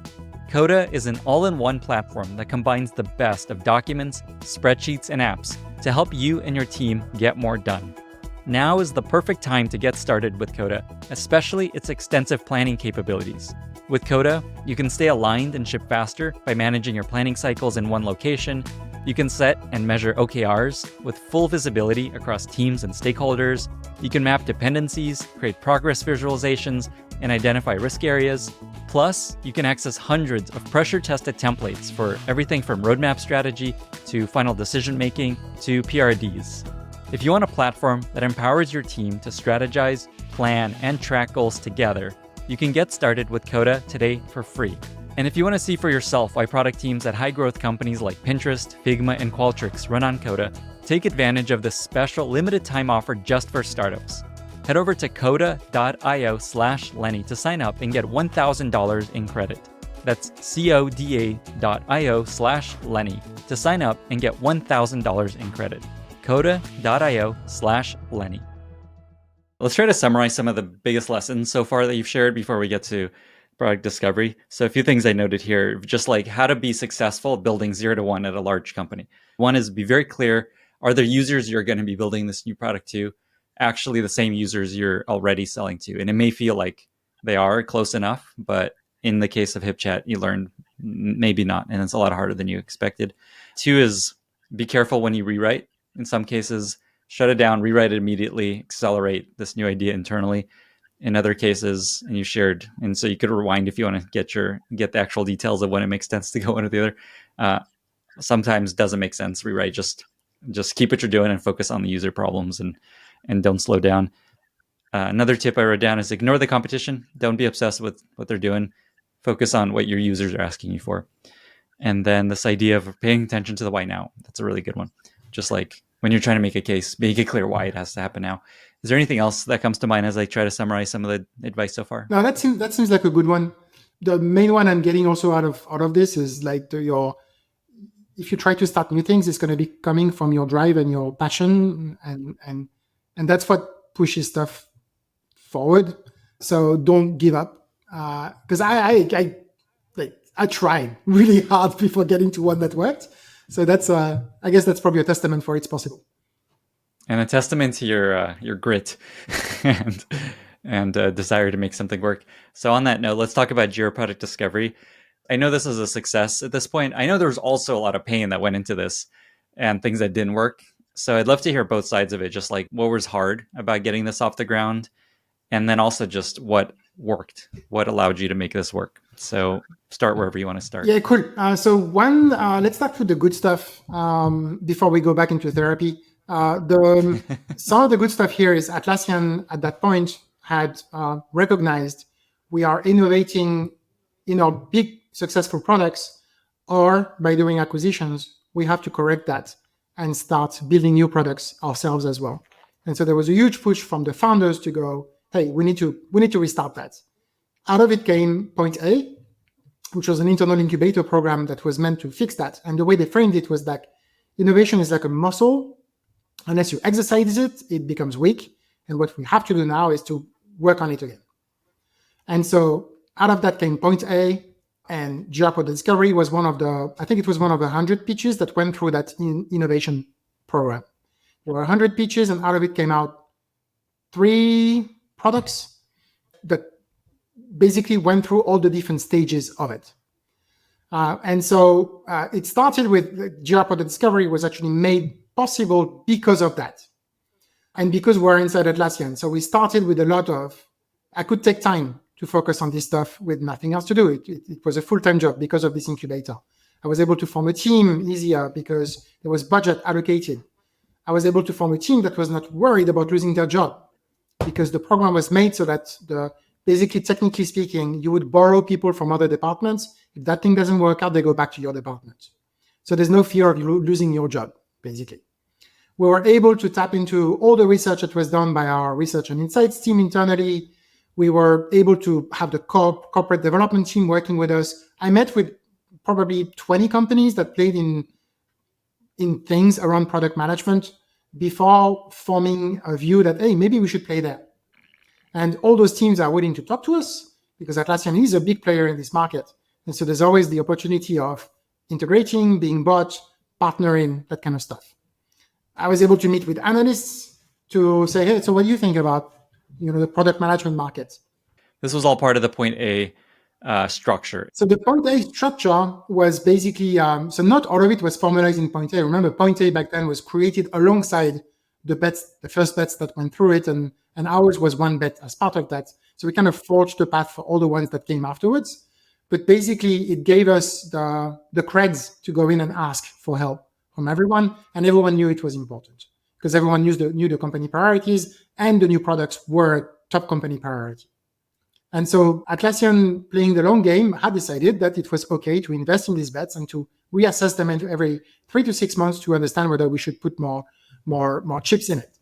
Coda is an all-in-one platform that combines the best of documents, spreadsheets, and apps to help you and your team get more done. Now is the perfect time to get started with Coda, especially its extensive planning capabilities. With Coda, you can stay aligned and ship faster by managing your planning cycles in one location. You can set and measure OKRs with full visibility across teams and stakeholders. You can map dependencies, create progress visualizations, and identify risk areas. Plus, you can access hundreds of pressure-tested templates for everything from roadmap strategy to final decision-making to PRDs. If you want a platform that empowers your team to strategize, plan, and track goals together, you can get started with Coda today for free. And if you want to see for yourself why product teams at high-growth companies like Pinterest, Figma, and Qualtrics run on Coda, take advantage of this special limited-time offer just for startups. Head over to coda.io/Lenny to sign up and get $1,000 in credit. That's coda.io/Lenny to sign up and get $1,000 in credit. coda.io/Lenny. Let's try to summarize some of the biggest lessons so far that you've shared before we get to product discovery. So a few things I noted here, just like how to be successful building 0 to 1 at a large company. One is be very clear, are the users you're going to be building this new product to actually the same users you're already selling to? And it may feel like they are close enough, but in the case of HipChat, you learn maybe not, and it's a lot harder than you expected. 2 is be careful when you rewrite. In some cases, shut it down, rewrite it immediately, accelerate this new idea internally. in other cases, and you shared, and so you could rewind if you want to get the actual details of when it makes sense to go one or the other. Sometimes doesn't make sense. Rewrite. Just keep what you're doing and focus on the user problems, and don't slow down. Another tip I wrote down is ignore the competition. Don't be obsessed with what they're doing. Focus on what your users are asking you for. And then this idea of paying attention to the why now. That's a really good one. Just like when you're trying to make a case, make it clear why it has to happen now. Is there anything else that comes to mind as I try to summarize some of the advice so far? No, that seems like a good one. The main one I'm getting also out of this is like if you try to start new things, it's going to be coming from your drive and your passion, and that's what pushes stuff forward. So don't give up, because I tried really hard before getting to one that worked. So that's I guess that's probably a testament for it's possible. And a testament to your grit and desire to make something work. So on that note, let's talk about Jira Product Discovery. I know this is a success at this point. I know there's also a lot of pain that went into this and things that didn't work. So I'd love to hear both sides of it, just like what was hard about getting this off the ground, and then also just what worked, what allowed you to make this work. So start wherever you want to start. Yeah, cool. So let's start with the good stuff before we go back into therapy. Some of the good stuff here is Atlassian at that point had recognized we are innovating in our big successful products, or by doing acquisitions, we have to correct that and start building new products ourselves as well. And so there was a huge push from the founders to go, hey, we need to restart that. Out of it came Point A, which was an internal incubator program that was meant to fix that. And the way they framed it was that innovation is like a muscle. Unless you exercise it, it becomes weak. And what we have to do now is to work on it again. And so out of that came Point A, and Jira Product Discovery was one of 100 pitches that went through that innovation program. There were 100 pitches, and out of it came out 3 products that basically went through all the different stages of it. And so it started with Jira Product Discovery was actually made possible because of that. And because we're inside Atlassian. So we started with a lot of, I could take time to focus on this stuff with nothing else to do. It was a full-time job because of this incubator. I was able to form a team easier because there was budget allocated. I was able to form a team that was not worried about losing their job because the program was made so that basically, technically speaking, you would borrow people from other departments. If that thing doesn't work out, they go back to your department. So there's no fear of losing your job, basically. We were able to tap into all the research that was done by our research and insights team internally. We were able to have the corporate development team working with us. I met with probably 20 companies that played in things around product management before forming a view that, hey, maybe we should play there. And all those teams are willing to talk to us because Atlassian is a big player in this market. And so there's always the opportunity of integrating, being bought, partnering, that kind of stuff. I was able to meet with analysts to say, hey, so what do you think about the product management market? This was all part of the Point A structure. So the Point A structure was basically, so not all of it was formalized in Point A. Remember, Point A back then was created alongside the first bets that went through it, and ours was one bet as part of that. So we kind of forged the path for all the ones that came afterwards. But basically, it gave us the creds to go in and ask for help from everyone, and everyone knew it was important because everyone knew the company priorities, and the new products were top company priority. And so Atlassian, playing the long game, had decided that it was okay to invest in these bets and to reassess them every 3 to 6 months to understand whether we should put more chips in it,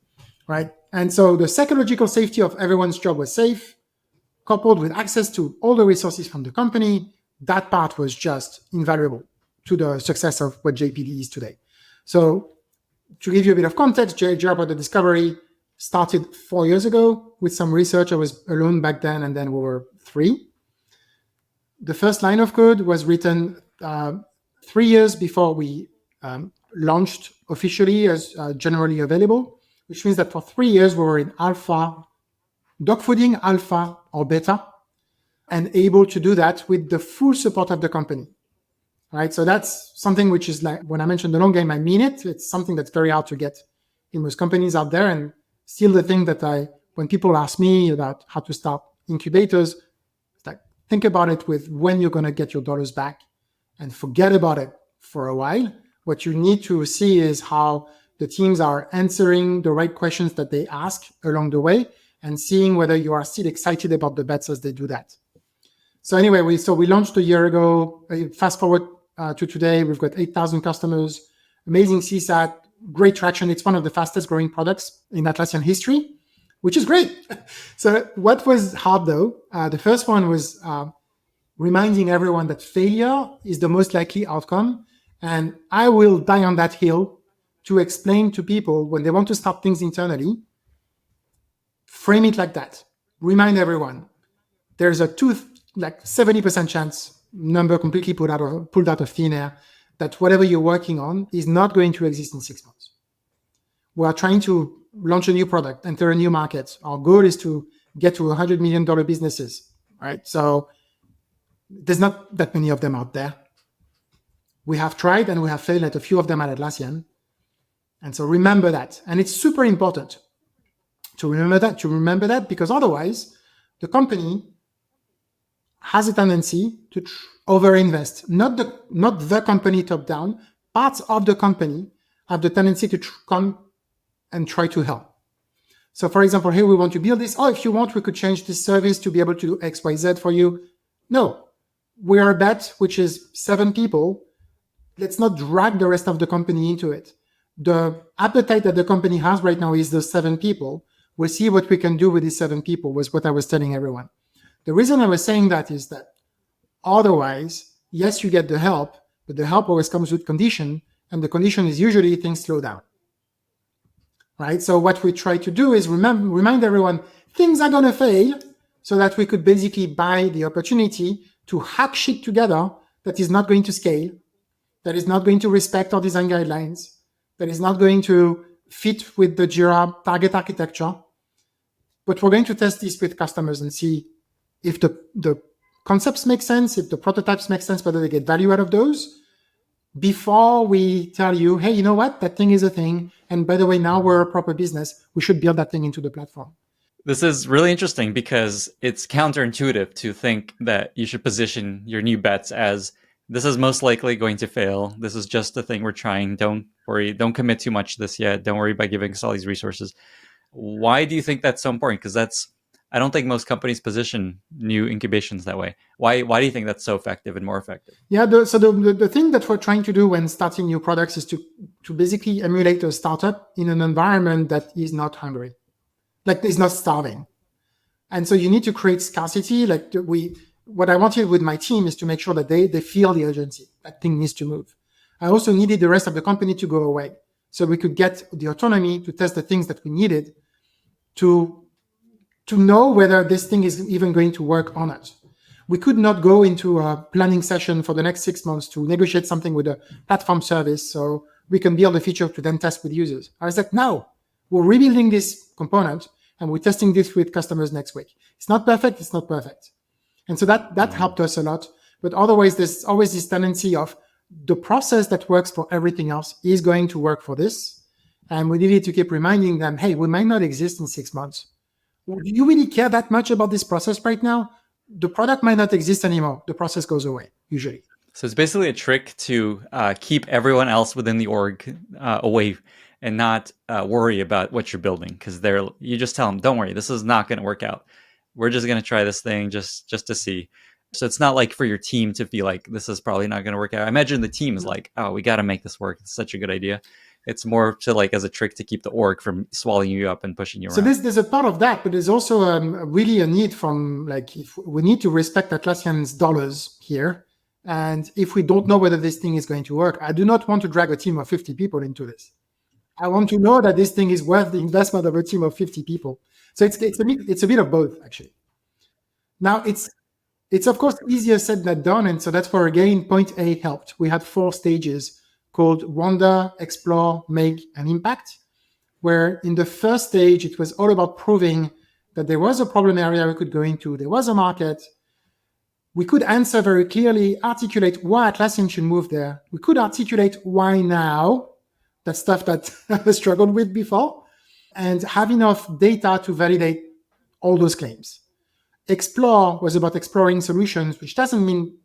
right? And so the psychological safety of everyone's job was safe, coupled with access to all the resources from the company. That part was just invaluable to the success of what JPD is today. So to give you a bit of context, Jira Product Discovery started 4 years ago with some research. I was alone back then, and then we were 3. The first line of code was written 3 years before we launched officially as generally available, which means that for 3 years we were in alpha, dogfooding alpha or beta, and able to do that with the full support of the company. Right, so that's something which is like, when I mentioned the long game, I mean it. It's something that's very hard to get in most companies out there, and still the thing that I when people ask me about how to start incubators, it's like, think about it with when you're going to get your dollars back and forget about it for a while. What you need to see is how the teams are answering the right questions that they ask along the way and seeing whether you are still excited about the bets as they do that. So anyway, we launched a year ago. Fast forward to today, we've got 8,000 customers, amazing CSAT, great traction. It's one of the fastest growing products in Atlassian history, which is great. So what was hard though? The first one was reminding everyone that failure is the most likely outcome. And I will die on that hill to explain to people when they want to start things internally, frame it like that. Remind everyone there's a 70% chance, number completely pulled out of thin air, that whatever you're working on is not going to exist in 6 months. We are trying to launch a new product, enter a new market. Our goal is to get to $100 million businesses, right? So there's not that many of them out there. We have tried and we have failed at a few of them at Atlassian. And so remember that. And it's super important to remember that because otherwise the company has a tendency to overinvest. Not the company top down. Parts of the company have the tendency to come and try to help. So for example, here we want to build this. Oh, if you want, we could change this service to be able to do X, Y, Z for you. No, we are a bet, which is 7 people. Let's not drag the rest of the company into it. The appetite that the company has right now is those 7 people. We'll see what we can do with these 7 people, was what I was telling everyone. The reason I was saying that is that otherwise, yes, you get the help, but the help always comes with condition, and the condition is usually things slow down. Right? So what we try to do is remind everyone things are going to fail so that we could basically buy the opportunity to hack shit together that is not going to scale, that is not going to respect our design guidelines, that is not going to fit with the Jira target architecture. But we're going to test this with customers and see if the concepts make sense, if the prototypes make sense, whether they get value out of those, before we tell you, hey, you know what? That thing is a thing. And by the way, now we're a proper business. We should build that thing into the platform. This is really interesting because it's counterintuitive to think that you should position your new bets as this is most likely going to fail. This is just a thing we're trying. Don't worry. Don't commit too much to this yet. Don't worry about giving us all these resources. Why do you think that's so important? Because I don't think most companies position new incubations that way. Why do you think that's so effective and more effective? Yeah, the thing that we're trying to do when starting new products is to basically emulate a startup in an environment that is not hungry, like is not starving. And so you need to create scarcity. What I wanted with my team is to make sure that they feel the urgency. That thing needs to move. I also needed the rest of the company to go away so we could get the autonomy to test the things that we needed to know whether this thing is even going to work or not. We could not go into a planning session for the next 6 months to negotiate something with a platform service so we can build a feature to then test with users. I was like, no, we're rebuilding this component and we're testing this with customers next week. It's not perfect. It's not perfect. And so that helped us a lot. But otherwise, there's always this tendency of the process that works for everything else is going to work for this. And we needed to keep reminding them, hey, we might not exist in 6 months. Do you really care that much about this process right now? The product might not exist anymore. The process goes away, usually. So it's basically a trick to keep everyone else within the org away and not worry about what you're building, because you just tell them, don't worry, this is not going to work out. We're just going to try this thing just to see. So it's not like for your team to feel like this is probably not going to work out. I imagine the team is like, oh, we got to make this work. It's such a good idea. It's more to like as a trick to keep the org from swallowing you up and pushing you around. So there's a part of that, but there's also really a need from if we need to respect Atlassian's dollars here. And if we don't know whether this thing is going to work, I do not want to drag a team of 50 people into this. I want to know that this thing is worth the investment of a team of 50 people. So it's a bit of both, actually. Now, it's of course easier said than done. And so that's where, again, point A helped. We had 4 stages called Wonder, Explore, Make, and Impact, where in the first stage, it was all about proving that there was a problem area we could go into, there was a market. We could answer very clearly, articulate why Atlassian should move there. We could articulate why now, that stuff that I struggled with before, and have enough data to validate all those claims. Explore was about exploring solutions, which doesn't mean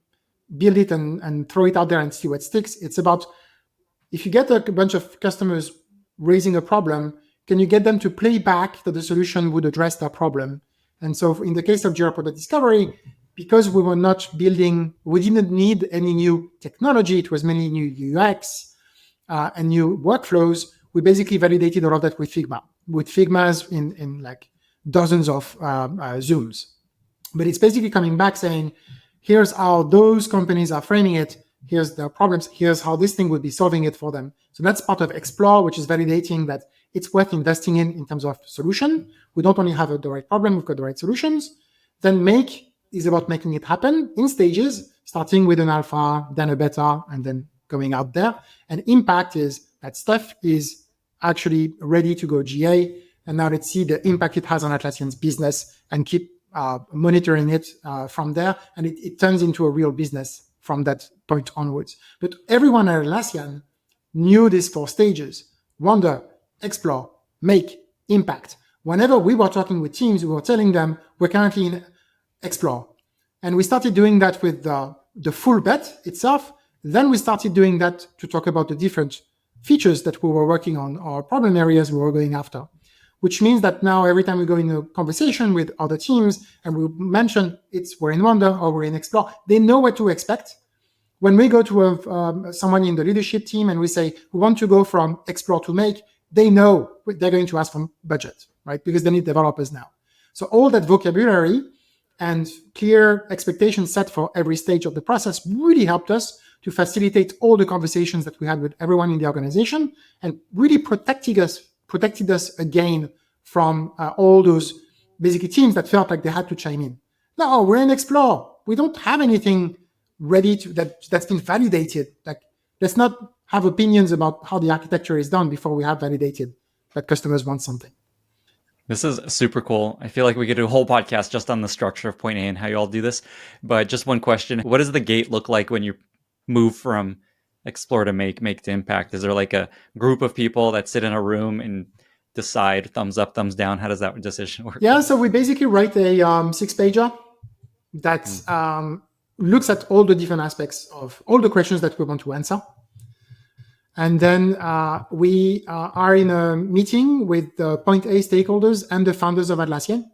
build it and throw it out there and see what sticks. It's about, if you get a bunch of customers raising a problem, can you get them to play back that the solution would address that problem? And so in the case of Jira Product Discovery, because we were not building, we didn't need any new technology, it was mainly new UX and new workflows, we basically validated all of that with Figmas in like dozens of Zooms. But it's basically coming back saying, here's how those companies are framing it, here's the problems, here's how this thing would be solving it for them. So that's part of Explore, which is validating that it's worth investing in terms of solution. We don't only have the right problem, we've got the right solutions. Then Make is about making it happen in stages, starting with an alpha, then a beta, and then going out there. And Impact is that stuff is actually ready to go GA. And now let's see the impact it has on Atlassian's business and keep monitoring it from there. And it turns into a real business from that point onwards. But everyone at Atlassian knew these 4 stages: Wonder, Explore, Make, Impact. Whenever we were talking with teams, we were telling them we're currently in Explore. And we started doing that with the full bet itself. Then we started doing that to talk about the different features that we were working on or problem areas we were going after, which means that now every time we go in a conversation with other teams and we mention we're in Wonder or we're in Explore, they know what to expect. When we go to someone in the leadership team and we say, we want to go from Explore to Make, they know they're going to ask for budget, right? Because they need developers now. So all that vocabulary and clear expectations set for every stage of the process really helped us to facilitate all the conversations that we had with everyone in the organization and really protected us again from all those basically teams that felt like they had to chime in. No, we're in Explore. We don't have anything ready that's been validated. Like, let's not have opinions about how the architecture is done before we have validated that customers want something. This is super cool. I feel like we could do a whole podcast just on the structure of Point A and how you all do this. But just one question. What does the gate look like when you move from Explore to Make to Impact? Is there like a group of people that sit in a room and decide thumbs up, thumbs down? How does that decision work? Yeah, so we basically write a 6-pager that looks at all the different aspects of all the questions that we want to answer. And then we are in a meeting with the Point A stakeholders and the founders of Atlassian.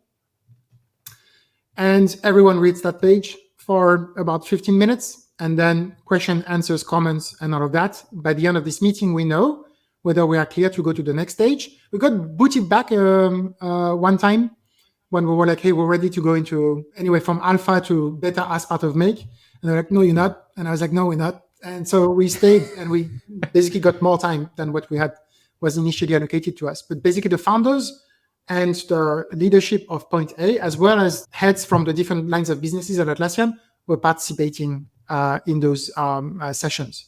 And everyone reads that page for about 15 minutes, and then question, answers, comments, and all of that. By the end of this meeting, we know whether we are clear to go to the next stage. We got booted back one time when we were like, hey, we're ready to go into, anyway, from alpha to beta as part of Make. And they're like, no, you're not. And I was like, no, we're not. And so we stayed and we basically got more time than what we had was initially allocated to us. But basically the founders and the leadership of Point A, as well as heads from the different lines of businesses at Atlassian, were participating in those sessions,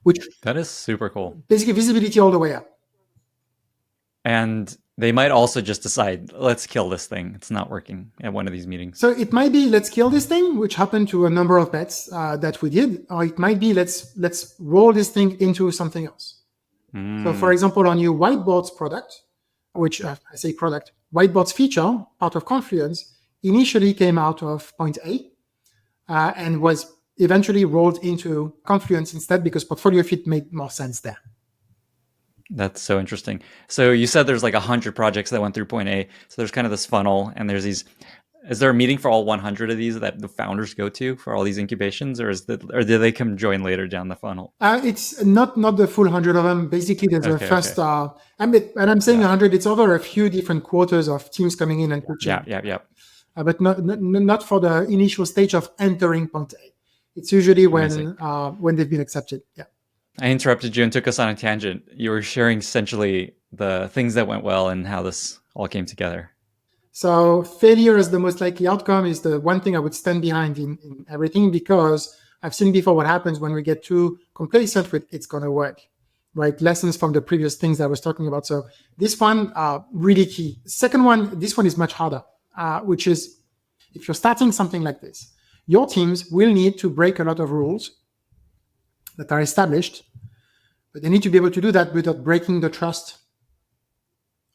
which that is super cool. Basically visibility all the way up. And they might also just decide, let's kill this thing. It's not working at one of these meetings. So it might be, let's kill this thing, which happened to a number of bets that we did. Or it might be, let's roll this thing into something else. So for example, on your whiteboards product, which I say product, whiteboards feature, part of Confluence, initially came out of Point A and was eventually rolled into Confluence instead because portfolio fit made more sense there. That's so interesting. So you said there's like 100 projects that went through Point A. So there's kind of this funnel, and there's these. Is there a meeting for all 100 of these that the founders go to for all these incubations, or do they come join later down the funnel? It's not the full 100 of them. Basically, there's a first. And I'm saying 100. It's over a few different quarters of teams coming in and pitching. Yeah. But not for the initial stage of entering Point A. It's usually when they've been accepted. Yeah. I interrupted you and took us on a tangent. You were sharing essentially the things that went well and how this all came together. So failure as the most likely outcome is the one thing I would stand behind in everything, because I've seen before what happens when we get too complacent with it's going to work, right? Lessons from the previous things I was talking about. So this one, really key. Second one, this one is much harder, which is if you're starting something like this, your teams will need to break a lot of rules that are established, but they need to be able to do that without breaking the trust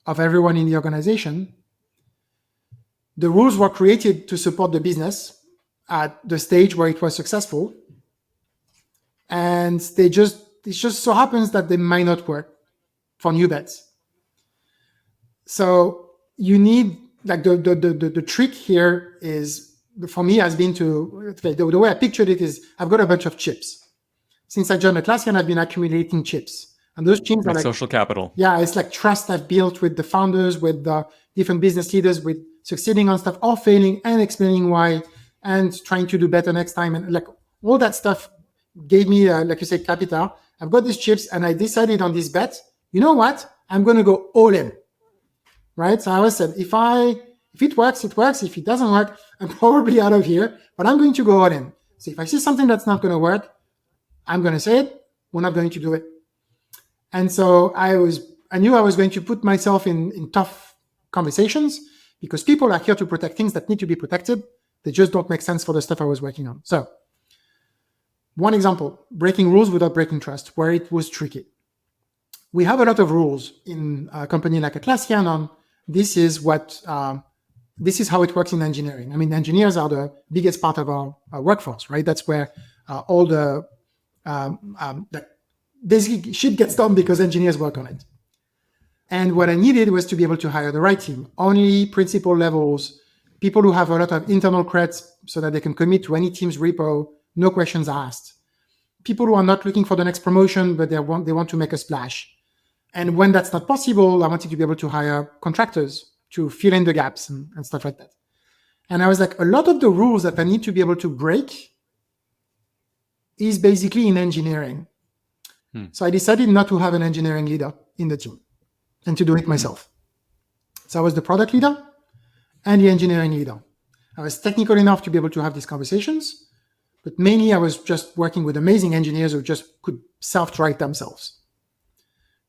of everyone in the organization. The rules were created to support the business at the stage where it was successful. And it just so happens that they might not work for new bets. So you need, like, the trick here is, for me, has been to, the way I pictured it is, I've got a bunch of chips. Since I joined Atlassian, I've been accumulating chips. And those chips are like social capital. Yeah, it's like trust I've built with the founders, with the different business leaders, with succeeding on stuff, or failing and explaining why, and trying to do better next time. And like all that stuff gave me, like you say, capital. I've got these chips, and I decided on this bet. You know what? I'm going to go all in. Right? So I always said, if it works, it works. If it doesn't work, I'm probably out of here, but I'm going to go all in. So if I see something that's not going to work, I'm going to say it. We're not going to do it. And so I knew I was going to put myself in tough conversations, because people are here to protect things that need to be protected. They just don't make sense for the stuff I was working on. So one example, breaking rules without breaking trust, where it was tricky. We have a lot of rules in a company like Atlassian on this is how it works in engineering. I mean, engineers are the biggest part of our workforce, right? That's where all the basically shit gets done, because engineers work on it. And what I needed was to be able to hire the right team, only principal levels, people who have a lot of internal creds so that they can commit to any team's repo, no questions asked. People who are not looking for the next promotion, but they want to make a splash. And when that's not possible, I wanted to be able to hire contractors to fill in the gaps and stuff like that. And I was like, a lot of the rules that I need to be able to break is basically in engineering. So I decided not to have an engineering leader in the team and to do it myself. So I was the product leader and the engineering leader. I was technical enough to be able to have these conversations, but mainly I was just working with amazing engineers who just could self-write themselves.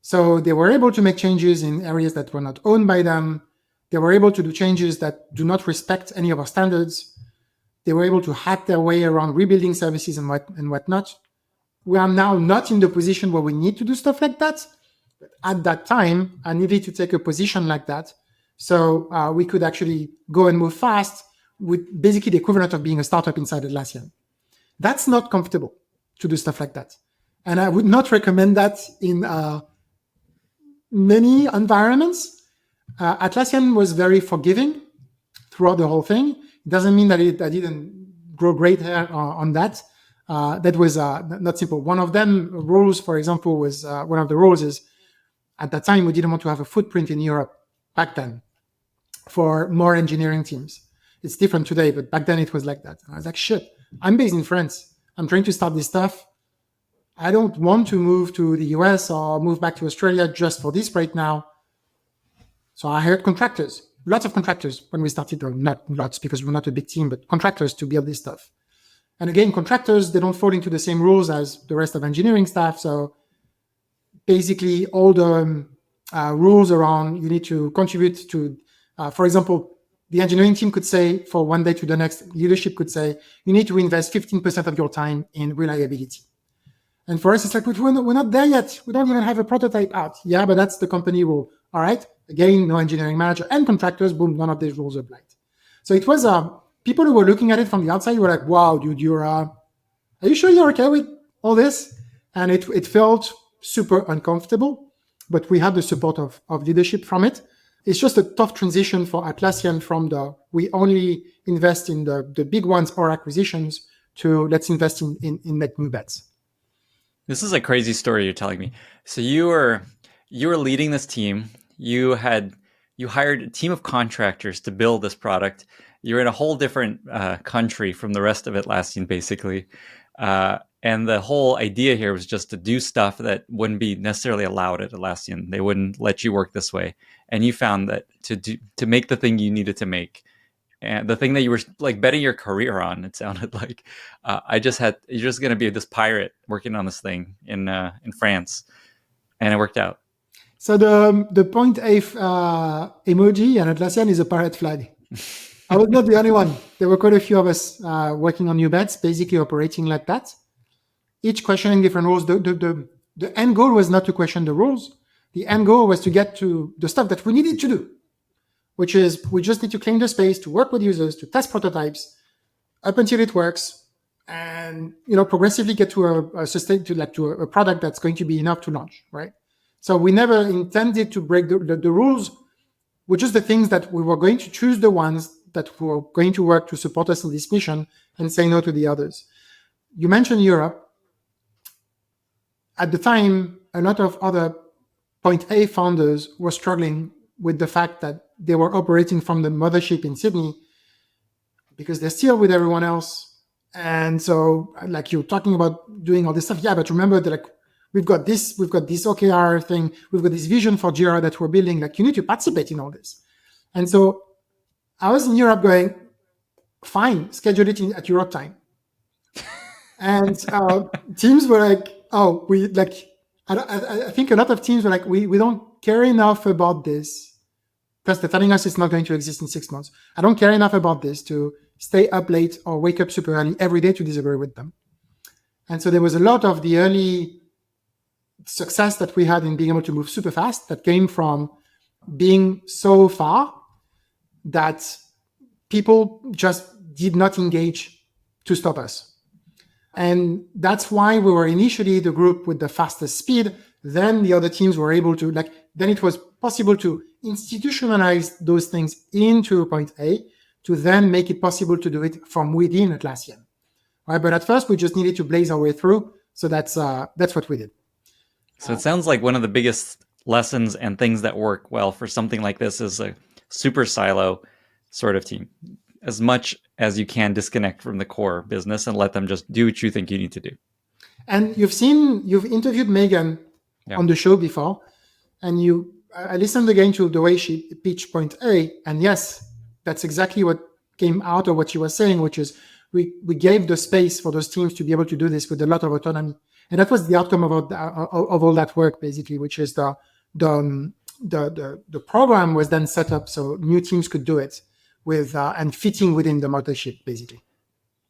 So they were able to make changes in areas that were not owned by them. They were able to do changes that do not respect any of our standards. They were able to hack their way around rebuilding services and whatnot. We are now not in the position where we need to do stuff like that. But at that time, I needed to take a position like that. So we could actually go and move fast with basically the equivalent of being a startup inside Atlassian. That's not comfortable to do stuff like that. And I would not recommend that in many environments. Atlassian was very forgiving throughout the whole thing. It doesn't mean that I didn't grow great hair on that. That was not simple. One of them rules, for example, was one of the rules is at that time we didn't want to have a footprint in Europe back then for more engineering teams. It's different today, but back then it was like that. And I was like, shit, I'm based in France. I'm trying to start this stuff. I don't want to move to the US or move back to Australia just for this right now. So I hired contractors, lots of contractors when we started, or not lots because we're not a big team, but contractors to build this stuff. And again, contractors, they don't fall into the same rules as the rest of engineering staff. So basically all the rules around you need to contribute to, for example, the engineering team could say for one day to the next, leadership could say, you need to invest 15% of your time in reliability. And for us, it's like, we're not there yet. We don't even have a prototype out. Yeah, but that's the company rule. All right. Again, no engineering manager and contractors, boom, none of these rules applied. So it was people who were looking at it from the outside were like, wow, dude, are you sure you're okay with all this? And it felt super uncomfortable, but we had the support of leadership from it. It's just a tough transition for Atlassian from we only invest in the big ones or acquisitions to let's invest in net new bets. This is a crazy story you're telling me. So you were leading this team. You hired a team of contractors to build this product. You're in a whole different country from the rest of Atlassian, basically. And the whole idea here was just to do stuff that wouldn't be necessarily allowed at Atlassian. They wouldn't let you work this way. And you found that to make the thing you needed to make, and the thing that you were like betting your career on, it sounded like, you're just going to be this pirate working on this thing in France, and it worked out. So the point emoji in Atlassian is a pirate flag. I was not the only one. There were quite a few of us working on new bets, basically operating like that. Each questioning different rules. The end goal was not to question the rules. The end goal was to get to the stuff that we needed to do. which is we just need to claim the space to work with users, to test prototypes up until it works, and progressively get to a product that's going to be enough to launch, right? So we never intended to break the rules, which is the things that we were going to choose the ones that were going to work to support us in this mission and say no to the others. You mentioned Europe. At the time, a lot of other Point A founders were struggling with the fact that they were operating from the mothership in Sydney because they're still with everyone else. And so, like, you're talking about doing all this stuff. Yeah, but remember that, like, we've got this OKR thing. We've got this vision for Jira that we're building. Like, you need to participate in all this. And so I was in Europe going, fine, schedule it at Europe time. And teams were like, oh, I think a lot of teams were like, we don't care enough about this because they're telling us it's not going to exist in 6 months. I don't care enough about this to stay up late or wake up super early every day to disagree with them. And so there was a lot of the early success that we had in being able to move super fast that came from being so far that people just did not engage to stop us. And that's why we were initially the group with the fastest speed. Then the other teams were able to, then it was possible to institutionalize those things into Point A to then make it possible to do it from within Atlassian. Right? But at first, we just needed to blaze our way through. So that's what we did. So it sounds like one of the biggest lessons and things that work well for something like this is a super silo sort of team. As much as you can disconnect from the core business and let them just do what you think you need to do. And you've interviewed Megan on the show before, and I listened again to the way she pitched Point A, and yes, that's exactly what came out of what she was saying, which is we gave the space for those teams to be able to do this with a lot of autonomy. And that was the outcome of all that work, basically, which is the program was then set up so new teams could do it with and fitting within the mothership, basically.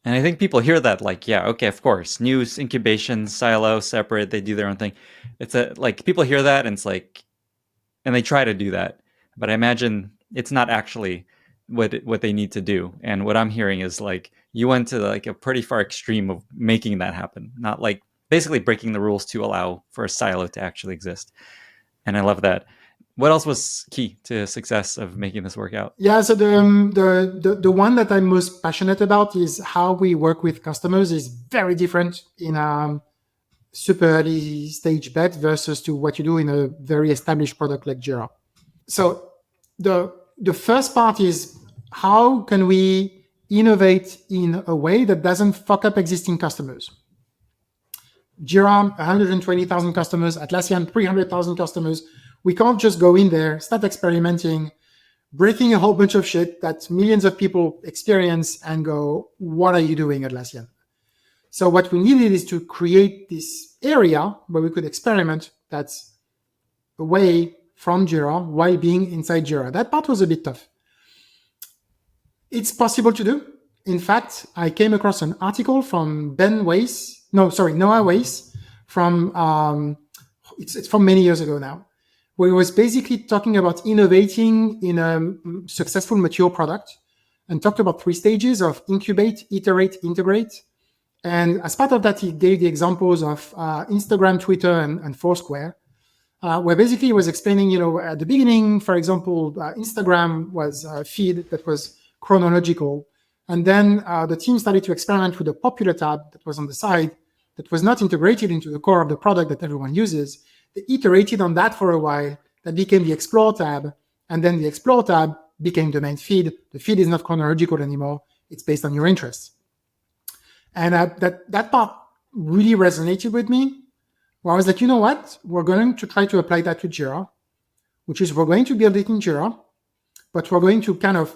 And I think people hear that like, yeah, okay, of course, news, incubation, silo, separate, they do their own thing. It's like people hear that and it's like, and they try to do that, but I imagine it's not actually what they need to do. And what I'm hearing is like you went to like a pretty far extreme of making that happen, not like basically breaking the rules to allow for a silo to actually exist. And I love that. What else was key to success of making this work out? Yeah, so the one that I'm most passionate about is how we work with customers is very different in a super early stage bet versus to what you do in a very established product like Jira. So the first part is how can we innovate in a way that doesn't fuck up existing customers? Jira, 120,000 customers, Atlassian, 300,000 customers. We can't just go in there, start experimenting, breaking a whole bunch of shit that millions of people experience and go, what are you doing, Atlassian? So what we needed is to create this area where we could experiment that's away from Jira while being inside Jira. That part was a bit tough. It's possible to do. In fact, I came across an article from Noah Weiss from, it's from many years ago now, where he was basically talking about innovating in a successful mature product and talked about 3 stages of incubate, iterate, integrate. And as part of that, he gave the examples of Instagram, Twitter, and Foursquare, where basically he was explaining, at the beginning, for example, Instagram was a feed that was chronological. And then the team started to experiment with a popular tab that was on the side that was not integrated into the core of the product that everyone uses. They iterated on that for a while. That became the Explore tab. And then the Explore tab became the main feed. The feed is not chronological anymore. It's based on your interests. And that part really resonated with me, where I was like, you know what? We're going to try to apply that to Jira, which is we're going to build it in Jira, but we're going to kind of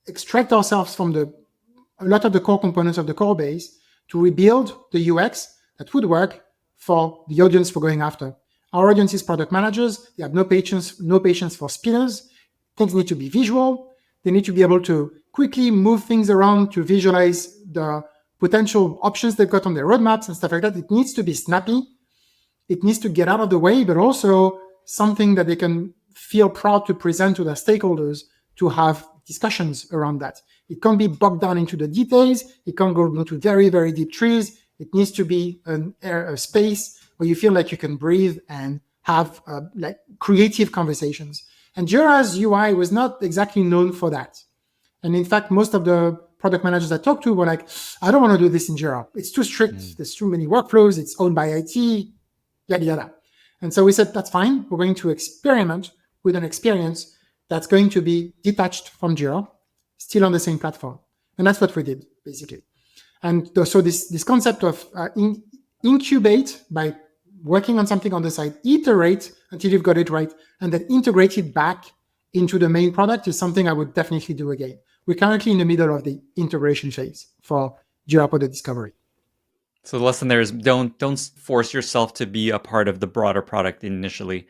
extract ourselves from a lot of the core components of the core base to rebuild the UX that would work for the audience we're going after. Our audience is product managers. They have no patience for spinners. Things need to be visual. They need to be able to quickly move things around to visualize the potential options they've got on their roadmaps and stuff like that. It needs to be snappy. It needs to get out of the way, but also something that they can feel proud to present to their stakeholders to have discussions around that. It can't be bogged down into the details. It can't go into very, very deep trees. It needs to be a space where you feel like you can breathe and have like creative conversations. And Jira's UI was not exactly known for that. And in fact, most of the product managers I talked to were like, I don't want to do this in Jira. It's too strict. There's too many workflows. It's owned by IT, yada, yada. And so we said, that's fine. We're going to experiment with an experience that's going to be detached from Jira, still on the same platform. And that's what we did, basically. And so this concept of incubate by working on something on the side, iterate until you've got it right, and then integrate it back into the main product is something I would definitely do again. We're currently in the middle of the integration phase for Jira Product Discovery. So the lesson there is don't force yourself to be a part of the broader product initially.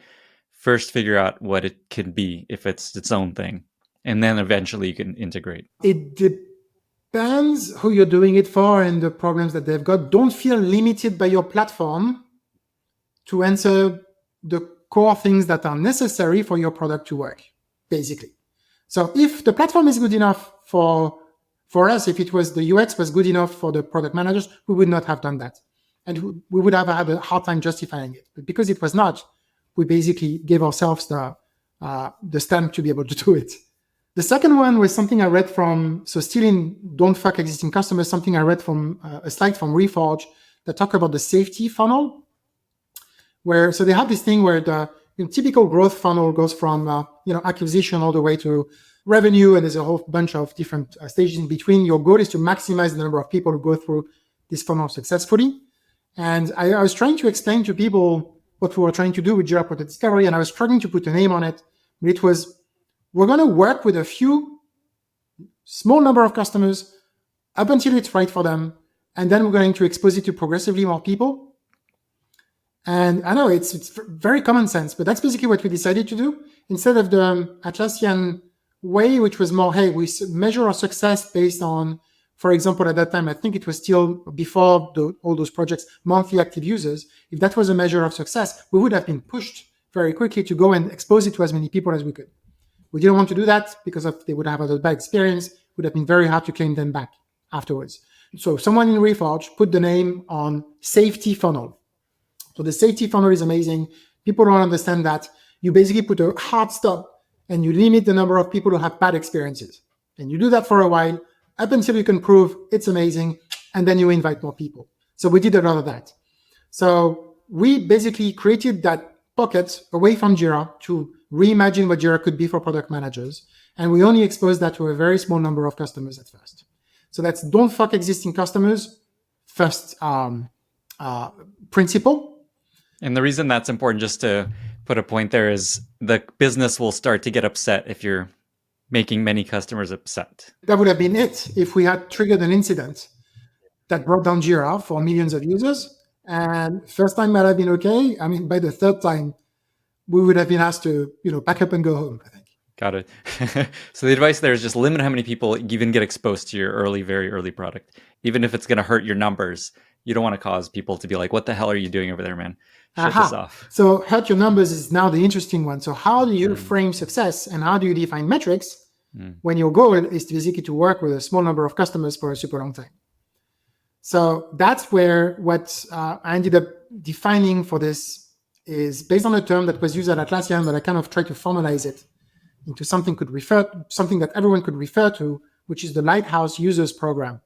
First, figure out what it can be if it's its own thing, and then eventually you can integrate. It depends who you're doing it for and the problems that they've got. Don't feel limited by your platform to answer the core things that are necessary for your product to work, basically. So if the platform is good enough for us, if it was the UX was good enough for the product managers, we would not have done that. And we would have had a hard time justifying it. But because it was not, we basically gave ourselves the stamp to be able to do it. The second one was something I read from, so still in Don't Fuck Existing Customers, something I read from a slide from Reforge that talk about the safety funnel, where, so they have this thing where the typical growth funnel goes from acquisition all the way to revenue, and there's a whole bunch of different stages in between. Your goal is to maximize the number of people who go through this funnel successfully. And I was trying to explain to people what we were trying to do with Jira Product Discovery, and I was struggling to put a name on it. But it was, we're going to work with a few small number of customers up until it's right for them, and then we're going to expose it to progressively more people. And I know it's very common sense, but that's basically what we decided to do. Instead of the Atlassian way, which was more, hey, we measure our success based on, for example, at that time, I think it was still before all those projects, monthly active users. If that was a measure of success, we would have been pushed very quickly to go and expose it to as many people as we could. We didn't want to do that because they would have had a bad experience. It would have been very hard to claim them back afterwards. So someone in Reforge put the name on safety funnel. So the safety funnel is amazing. People don't understand that. You basically put a hard stop and you limit the number of people who have bad experiences. And you do that for a while up until you can prove it's amazing, and then you invite more people. So we did a lot of that. So we basically created that pocket away from Jira to reimagine what Jira could be for product managers. And we only exposed that to a very small number of customers at first. So that's don't fuck existing customers, first principle. And the reason that's important, just to put a point there, is the business will start to get upset if you're making many customers upset. That would have been it if we had triggered an incident that brought down Jira for millions of users. And first time might have been okay. I mean, by the third time, we would have been asked to, pack up and go home, I think. Got it. So the advice there is just limit how many people even get exposed to your very early product. Even if it's going to hurt your numbers, you don't want to cause people to be like, what the hell are you doing over there, man? Shut this off. So hurt your numbers is now the interesting one. So how do you frame success, and how do you define metrics when your goal is basically to work with a small number of customers for a super long time? So that's where what I ended up defining for this is based on a term that was used at Atlassian, but I kind of tried to formalize it into something that everyone could refer to, which is the Lighthouse Users program.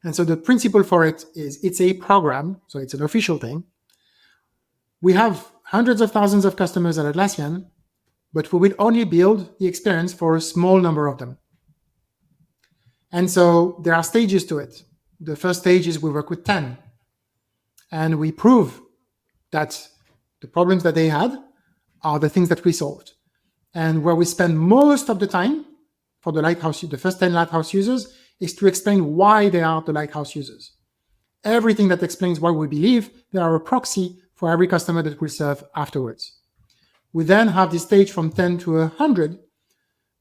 And so the principle for it is it's a program, so it's an official thing. We have hundreds of thousands of customers at Atlassian, but we will only build the experience for a small number of them. And so there are stages to it. The first stage is we work with 10, and we prove that the problems that they had are the things that we solved. And where we spend most of the time for the first 10 Lighthouse users is to explain why they are the Lighthouse users. Everything that explains why we believe they are a proxy for every customer that we serve afterwards. We then have this stage from 10 to 100,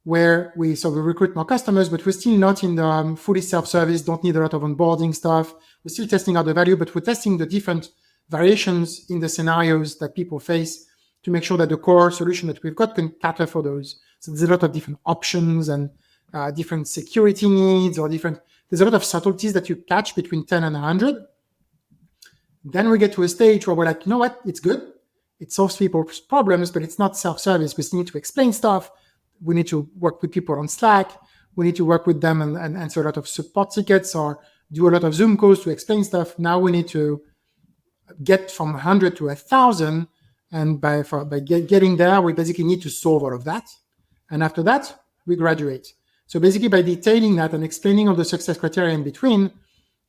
where we recruit more customers, but we're still not in the fully self-service, don't need a lot of onboarding stuff. We're still testing out the value, but we're testing the different variations in the scenarios that people face to make sure that the core solution that we've got can cater for those. So there's a lot of different options and different security needs or there's a lot of subtleties that you catch between 10 and 100. Then we get to a stage where we're like, you know what, it's good. It solves people's problems, but it's not self-service. We still need to explain stuff. We need to work with people on Slack. We need to work with them and answer a lot of support tickets or do a lot of Zoom calls to explain stuff. Now we need to get from 100 to 1,000. And by getting there, we basically need to solve all of that. And after that, we graduate. So basically by detailing that and explaining all the success criteria in between,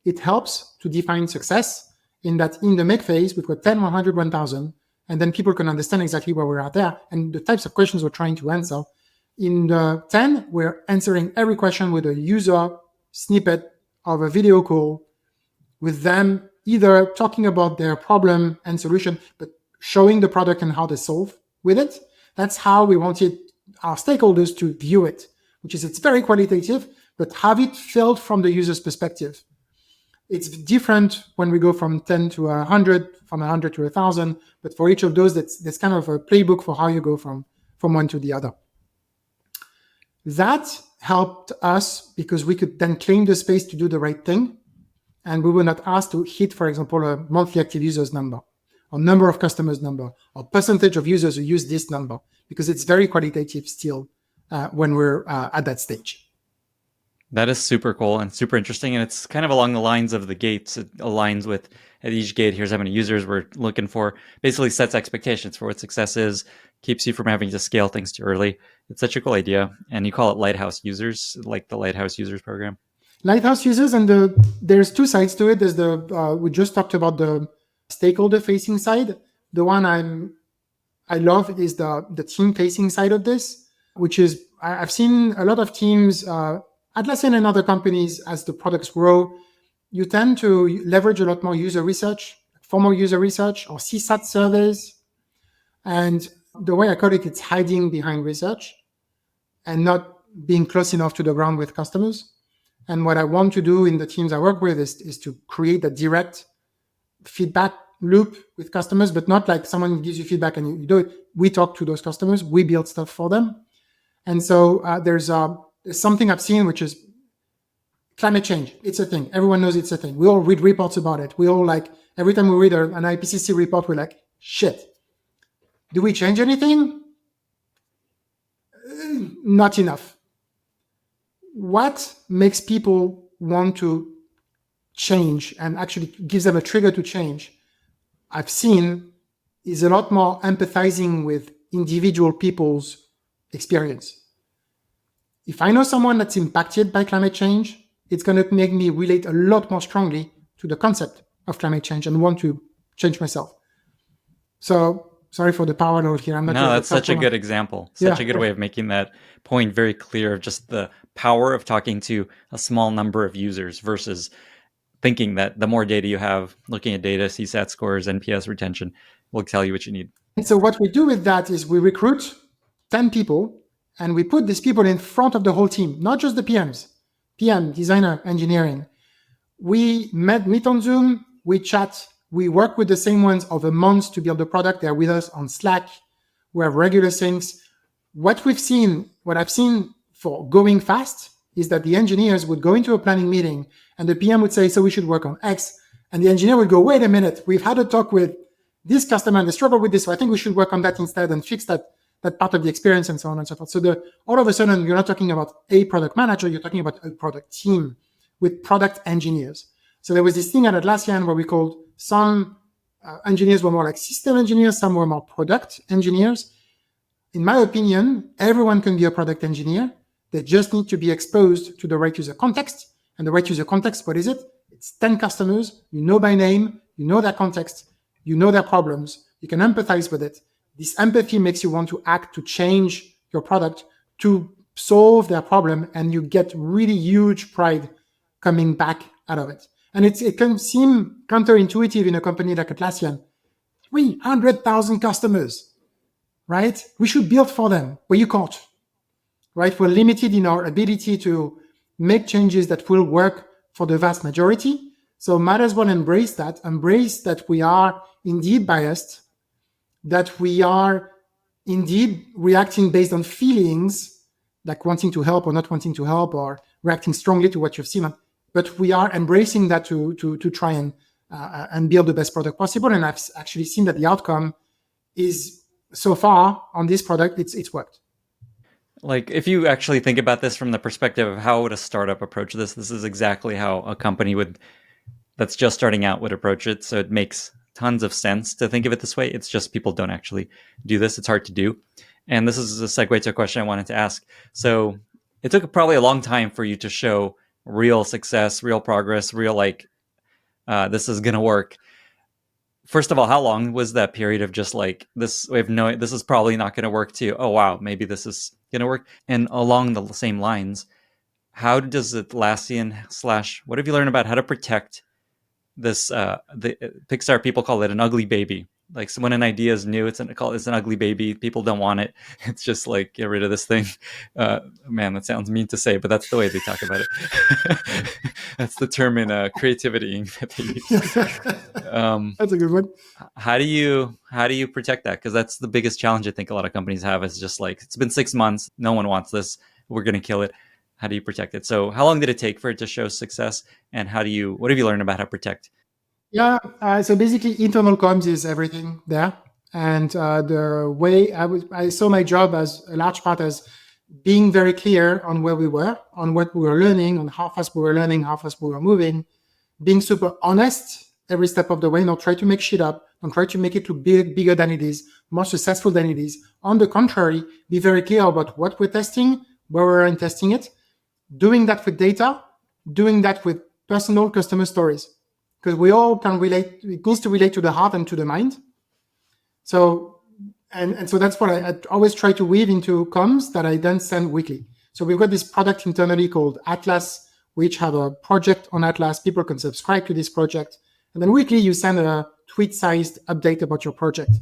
it helps to define success in that in the make phase, we've got 10, 100, 1,000, and then people can understand exactly where we're at there and the types of questions we're trying to answer. In the 10, we're answering every question with a user snippet of a video call with them either talking about their problem and solution, but showing the product and how they solve with it. That's how we wanted our stakeholders to view it, which is it's very qualitative, but have it felt from the user's perspective. It's different when we go from 10 to 100, from 100 to 1,000, but for each of those, that's kind of a playbook for how you go from one to the other. That helped us because we could then claim the space to do the right thing. And we were not asked to hit, for example, a monthly active users number or number of customers number or percentage of users who use this number, because it's very qualitative still when we're at that stage. That is super cool and super interesting. And it's kind of along the lines of the gates. It aligns with at each gate, here's how many users we're looking for. Basically sets expectations for what success is, keeps you from having to scale things too early. It's such a cool idea. And you call it Lighthouse Users, like the Lighthouse Users program. Lighthouse Users, and there's two sides to it. There's we just talked about the stakeholder facing side. The one I love is the team facing side of this, which is I've seen a lot of teams, Atlassian and other companies, as the products grow, you tend to leverage a lot more user research, formal user research or CSAT surveys. And the way I call it, it's hiding behind research and not being close enough to the ground with customers. And what I want to do in the teams I work with is to create a direct feedback loop with customers, but not like someone gives you feedback and you do it. We talk to those customers, we build stuff for them. And so there's something I've seen, which is climate change. It's a thing. Everyone knows it's a thing. We all read reports about it. We all every time we read an IPCC report, we're like, shit. Do we change anything? Not enough. What makes people want to change and actually gives them a trigger to change, I've seen, is a lot more empathizing with individual people's experience. If I know someone that's impacted by climate change, it's going to make me relate a lot more strongly to the concept of climate change and want to change myself. So sorry for the power load here. No, that's such a good example. Such a good way of making that point very clear of just the power of talking to a small number of users versus thinking that the more data you have, looking at data, CSAT scores, NPS retention, will tell you what you need. And so what we do with that is we recruit 10 people and we put these people in front of the whole team, not just the PMs, PM, designer, engineering. We meet on Zoom, we chat, we work with the same ones over months to build the product. They're with us on Slack. We have regular things. What I've seen for going fast is that the engineers would go into a planning meeting and the PM would say, so we should work on X. And the engineer would go, wait a minute, we've had a talk with this customer and they struggle with this. So I think we should work on that instead and fix that part of the experience and so on and so forth. So all of a sudden, you're not talking about a product manager, you're talking about a product team with product engineers. So there was this thing at Atlassian where we called some engineers were more like system engineers, some were more product engineers. In my opinion, everyone can be a product engineer. They just need to be exposed to the right user context. And the right user context, what is it? It's 10 customers, you know by name, you know their context, you know their problems, you can empathize with it. This empathy makes you want to act to change your product to solve their problem, and you get really huge pride coming back out of it. And it can seem counterintuitive in a company like Atlassian. 300,000 customers, right? We should build for them. Well, you can't, right? We're limited in our ability to make changes that will work for the vast majority. So might as well embrace that we are indeed biased, that we are indeed reacting based on feelings, like wanting to help or not wanting to help, or reacting strongly to what you've seen. But we are embracing that to try and build the best product possible. And I've actually seen that the outcome is, so far on this product, it's worked. Like, if you actually think about this from the perspective of how would a startup approach this is exactly how a company that's just starting out would approach it. So it makes tons of sense to think of it this way. It's just people don't actually do this. It's hard to do. And this is a segue to a question I wanted to ask. So it took probably a long time for you to show real success, real progress, real this is going to work. First of all, how long was that period of just like this? We have this is probably not going to work too. Oh, wow, maybe this is going to work. And along the same lines, how does Atlassian / what have you learned about how to protect this? The Pixar people call it an ugly baby. Like, so when an idea is new, it's an ugly baby. People don't want it. It's just like, get rid of this thing. Man, that sounds mean to say, but that's the way they talk about it. That's the term in creativity that they use. That's a good one. How do you protect that? Because that's the biggest challenge I think a lot of companies have, is just like, it's been 6 months. No one wants this. We're going to kill it. How do you protect it? So how long did it take for it to show success? And what have you learned about how to protect? Yeah, so basically internal comms is everything there. And the way I saw my job as a large part as being very clear on where we were, on what we were learning, on how fast we were learning, how fast we were moving, being super honest every step of the way, not try to make shit up, don't try to make it look bigger than it is, more successful than it is. On the contrary, be very clear about what we're testing, where we're testing it, doing that with data, doing that with personal customer stories. Because we all can relate, it needs to relate to the heart and to the mind. So, and so that's what I always try to weave into comms that I then send weekly. So we've got this product internally called Atlas, which have a project on Atlas. People can subscribe to this project. And then weekly you send a tweet-sized update about your project.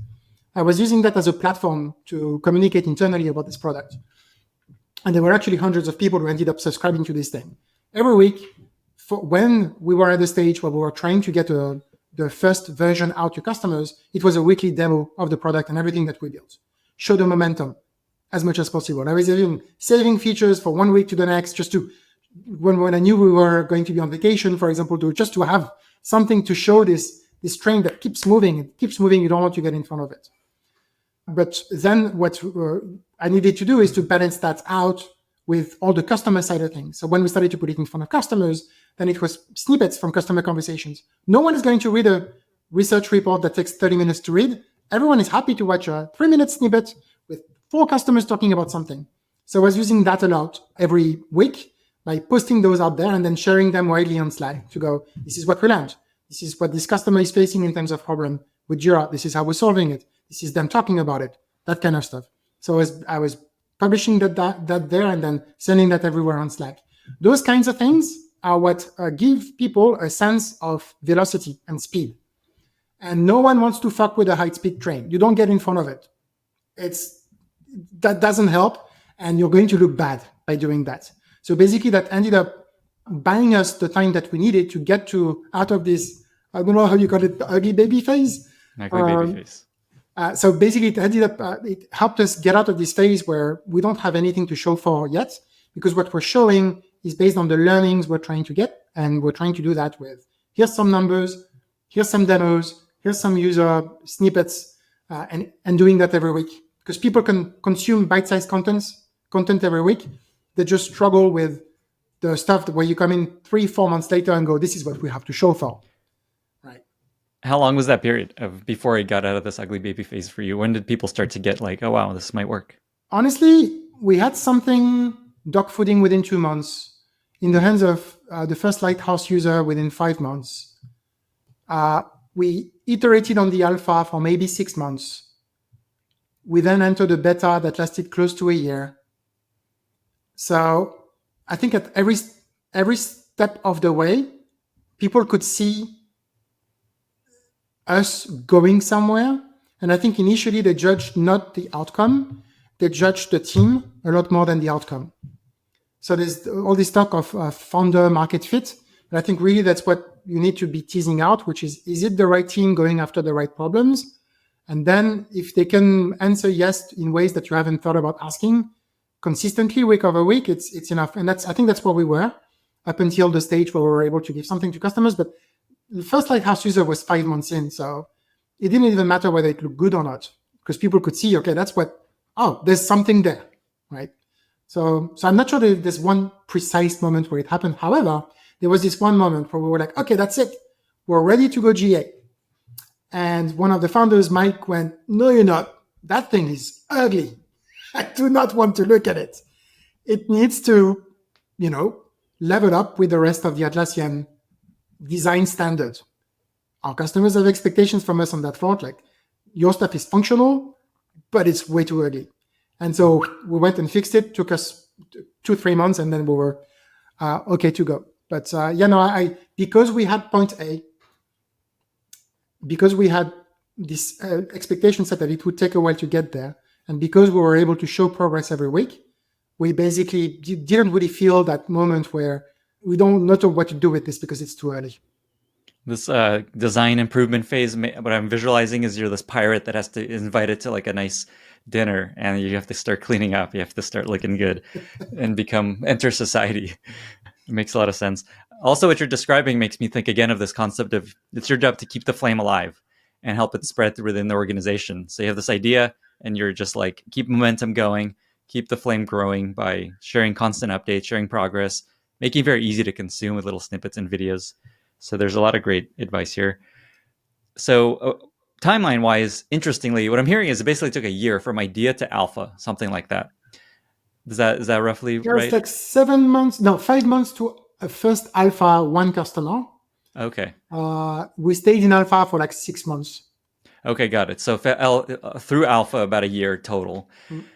I was using that as a platform to communicate internally about this product. And there were actually hundreds of people who ended up subscribing to this thing. Every week, when we were at the stage where we were trying to get the first version out to customers, it was a weekly demo of the product and everything that we built. Show the momentum as much as possible. I was even saving features for 1 week to the next, just to, when I knew we were going to be on vacation, for example, just to have something to show this train that keeps moving. It keeps moving. You don't want to get in front of it. But then what I needed to do is to balance that out with all the customer side of things. So when we started to put it in front of customers, then it was snippets from customer conversations. No one is going to read a research report that takes 30 minutes to read. Everyone is happy to watch a 3-minute snippet with 4 customers talking about something. So I was using that a lot every week by posting those out there and then sharing them widely on Slack to go, this is what we learned. This is what this customer is facing in terms of problem with Jira. This is how we're solving it. This is them talking about it, that kind of stuff. So I was publishing that there and then sending that everywhere on Slack. Those kinds of things are what give people a sense of velocity and speed. And no one wants to fuck with a high-speed train. You don't get in front of it. That doesn't help, and you're going to look bad by doing that. So basically that ended up buying us the time that we needed to get out of this, I don't know how you call it, the ugly baby phase. Ugly baby phase. So basically it helped us get out of this phase where we don't have anything to show for yet, because what we're showing is based on the learnings we're trying to get. And we're trying to do that with, here's some numbers, here's some demos, here's some user snippets, and doing that every week. Because people can consume bite-sized content every week. They just struggle with the stuff where you come in 3-4 months later and go, this is what we have to show for. Right. How long was that period of before it got out of this ugly baby phase for you? When did people start to get like, oh, wow, this might work? Honestly, we had something dogfooding within 2 months, in the hands of the first Lighthouse user within 5 months. We iterated on the alpha for maybe 6 months. We then entered a beta that lasted close to a year. So I think at every step of the way, people could see us going somewhere. And I think initially they judged not the outcome, they judged the team a lot more than the outcome. So there's all this talk of founder market fit. And I think really that's what you need to be teasing out, which is it the right team going after the right problems? And then if they can answer yes in ways that you haven't thought about asking consistently week over week, it's enough. And I think that's where we were up until the stage where we were able to give something to customers. But the first Lighthouse user was 5 months in. So it didn't even matter whether it looked good or not, because people could see, okay, there's something there, right? So I'm not sure that there's one precise moment where it happened. However, there was this one moment where we were like, okay, that's it. We're ready to go GA. And one of the founders, Mike, went, no, you're not. That thing is ugly. I do not want to look at it. It needs to, level up with the rest of the Atlassian design standards. Our customers have expectations from us on that front. Like, your stuff is functional, but it's way too ugly. And so we went and fixed it. Took us 2-3 months, and then we were okay to go. But because we had point A, because we had this expectation set that it would take a while to get there, and because we were able to show progress every week, we basically didn't really feel that moment where we don't know what to do with this because it's too early. This design improvement phase, what I'm visualizing is you're this pirate that has to invite it to like a nice dinner, and you have to start cleaning up. You have to start looking good and enter society. It makes a lot of sense. Also, what you're describing makes me think again of this concept of it's your job to keep the flame alive and help it spread within the organization. So you have this idea and you're just like, keep momentum going, keep the flame growing by sharing constant updates, sharing progress, making it very easy to consume with little snippets and videos. So there's a lot of great advice here. So timeline-wise, interestingly, what I'm hearing is it basically took a year from idea to alpha, something like that. Is that roughly right? It's like 5 months to a first alpha, one customer. Okay. We stayed in alpha for like 6 months. Okay, got it. So through alpha, about a year total. Mm-hmm.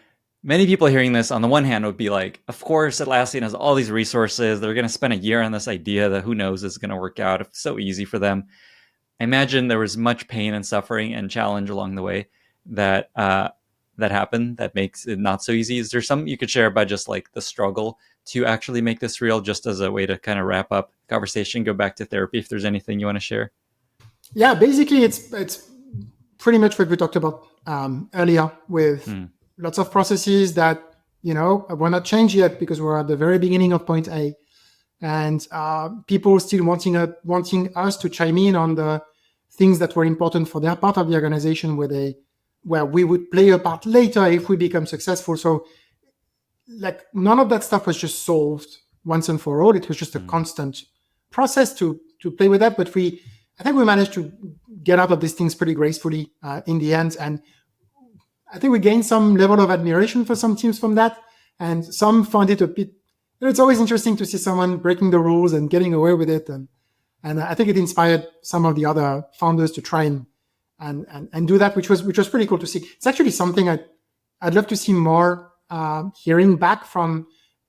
Many people hearing this on the one hand would be like, of course, Atlassian has all these resources. They're going to spend a year on this idea that who knows is going to work out. It's so easy for them. I imagine there was much pain and suffering and challenge along the way that happened that makes it not so easy. Is there something you could share about just like the struggle to actually make this real, just as a way to kind of wrap up the conversation, go back to therapy, if there's anything you want to share? Yeah, basically it's pretty much what we talked about earlier with lots of processes that, were not changed yet because we're at the very beginning of point A. And people still wanting us to chime in on the things that were important for their part of the organization where we would play a part later if we become successful. So like none of that stuff was just solved once and for all. It was just a constant process to play with that. But I think we managed to get out of these things pretty gracefully in the end. And I think we gained some level of admiration for some teams from that. And some found it a bit, it's always interesting to see someone breaking the rules and getting away with it. And I think it inspired some of the other founders to try and do that, which was pretty cool to see. It's actually something I'd love to see more, hearing back from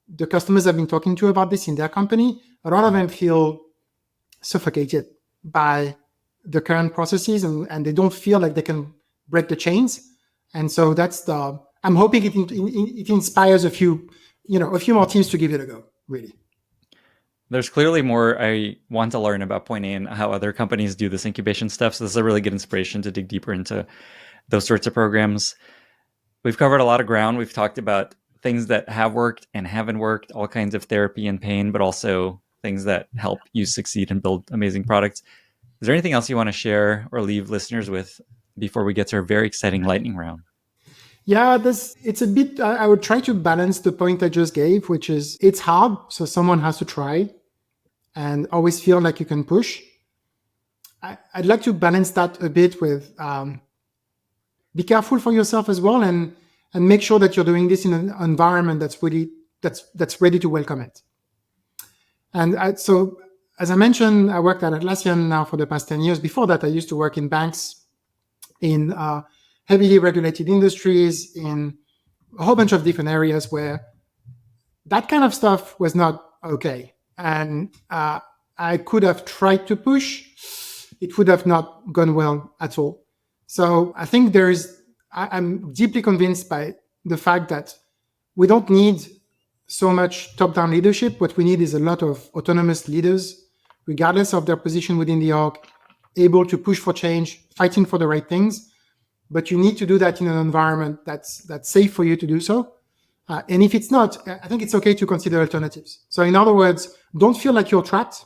the customers I've been talking to about this in their company. A lot of them feel suffocated by the current processes and they don't feel like they can break the chains. And so I'm hoping it inspires a few more teams to give it a go, really. There's clearly more I want to learn about Point A and how other companies do this incubation stuff. So this is a really good inspiration to dig deeper into those sorts of programs. We've covered a lot of ground. We've talked about things that have worked and haven't worked, all kinds of therapy and pain, but also things that help you succeed and build amazing products. Is there anything else you want to share or leave listeners with before we get to our very exciting lightning round? Yeah, it's a bit, I would try to balance the point I just gave, which is it's hard. So someone has to try and always feel like you can push. I'd like to balance that a bit with be careful for yourself as well and make sure that you're doing this in an environment that's ready to welcome it. And so, as I mentioned, I worked at Atlassian now for the past 10 years. Before that, I used to work in banks, in heavily regulated industries, in a whole bunch of different areas where that kind of stuff was not okay. And I could have tried to push. It would have not gone well at all. So I think I'm deeply convinced by the fact that we don't need so much top-down leadership. What we need is a lot of autonomous leaders, regardless of their position within the org, able to push for change, fighting for the right things. but you need to do that in an environment that's safe for you to do so. And if it's not, I think it's okay to consider alternatives. So in other words, don't feel like you're trapped,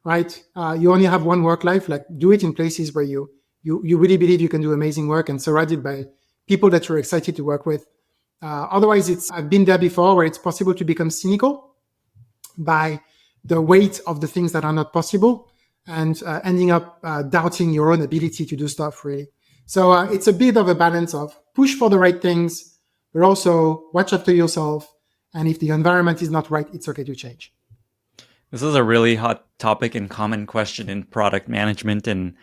right? You only have one work life. Like, do it in places where you really believe you can do amazing work and surrounded by people that you're excited to work with. Otherwise, I've been there before, where it's possible to become cynical by the weight of the things that are not possible and ending up doubting your own ability to do stuff, really. So it's a bit of a balance of push for the right things, but also watch after yourself. And if the environment is not right, it's okay to change. This is a really hot topic and common question in product management, and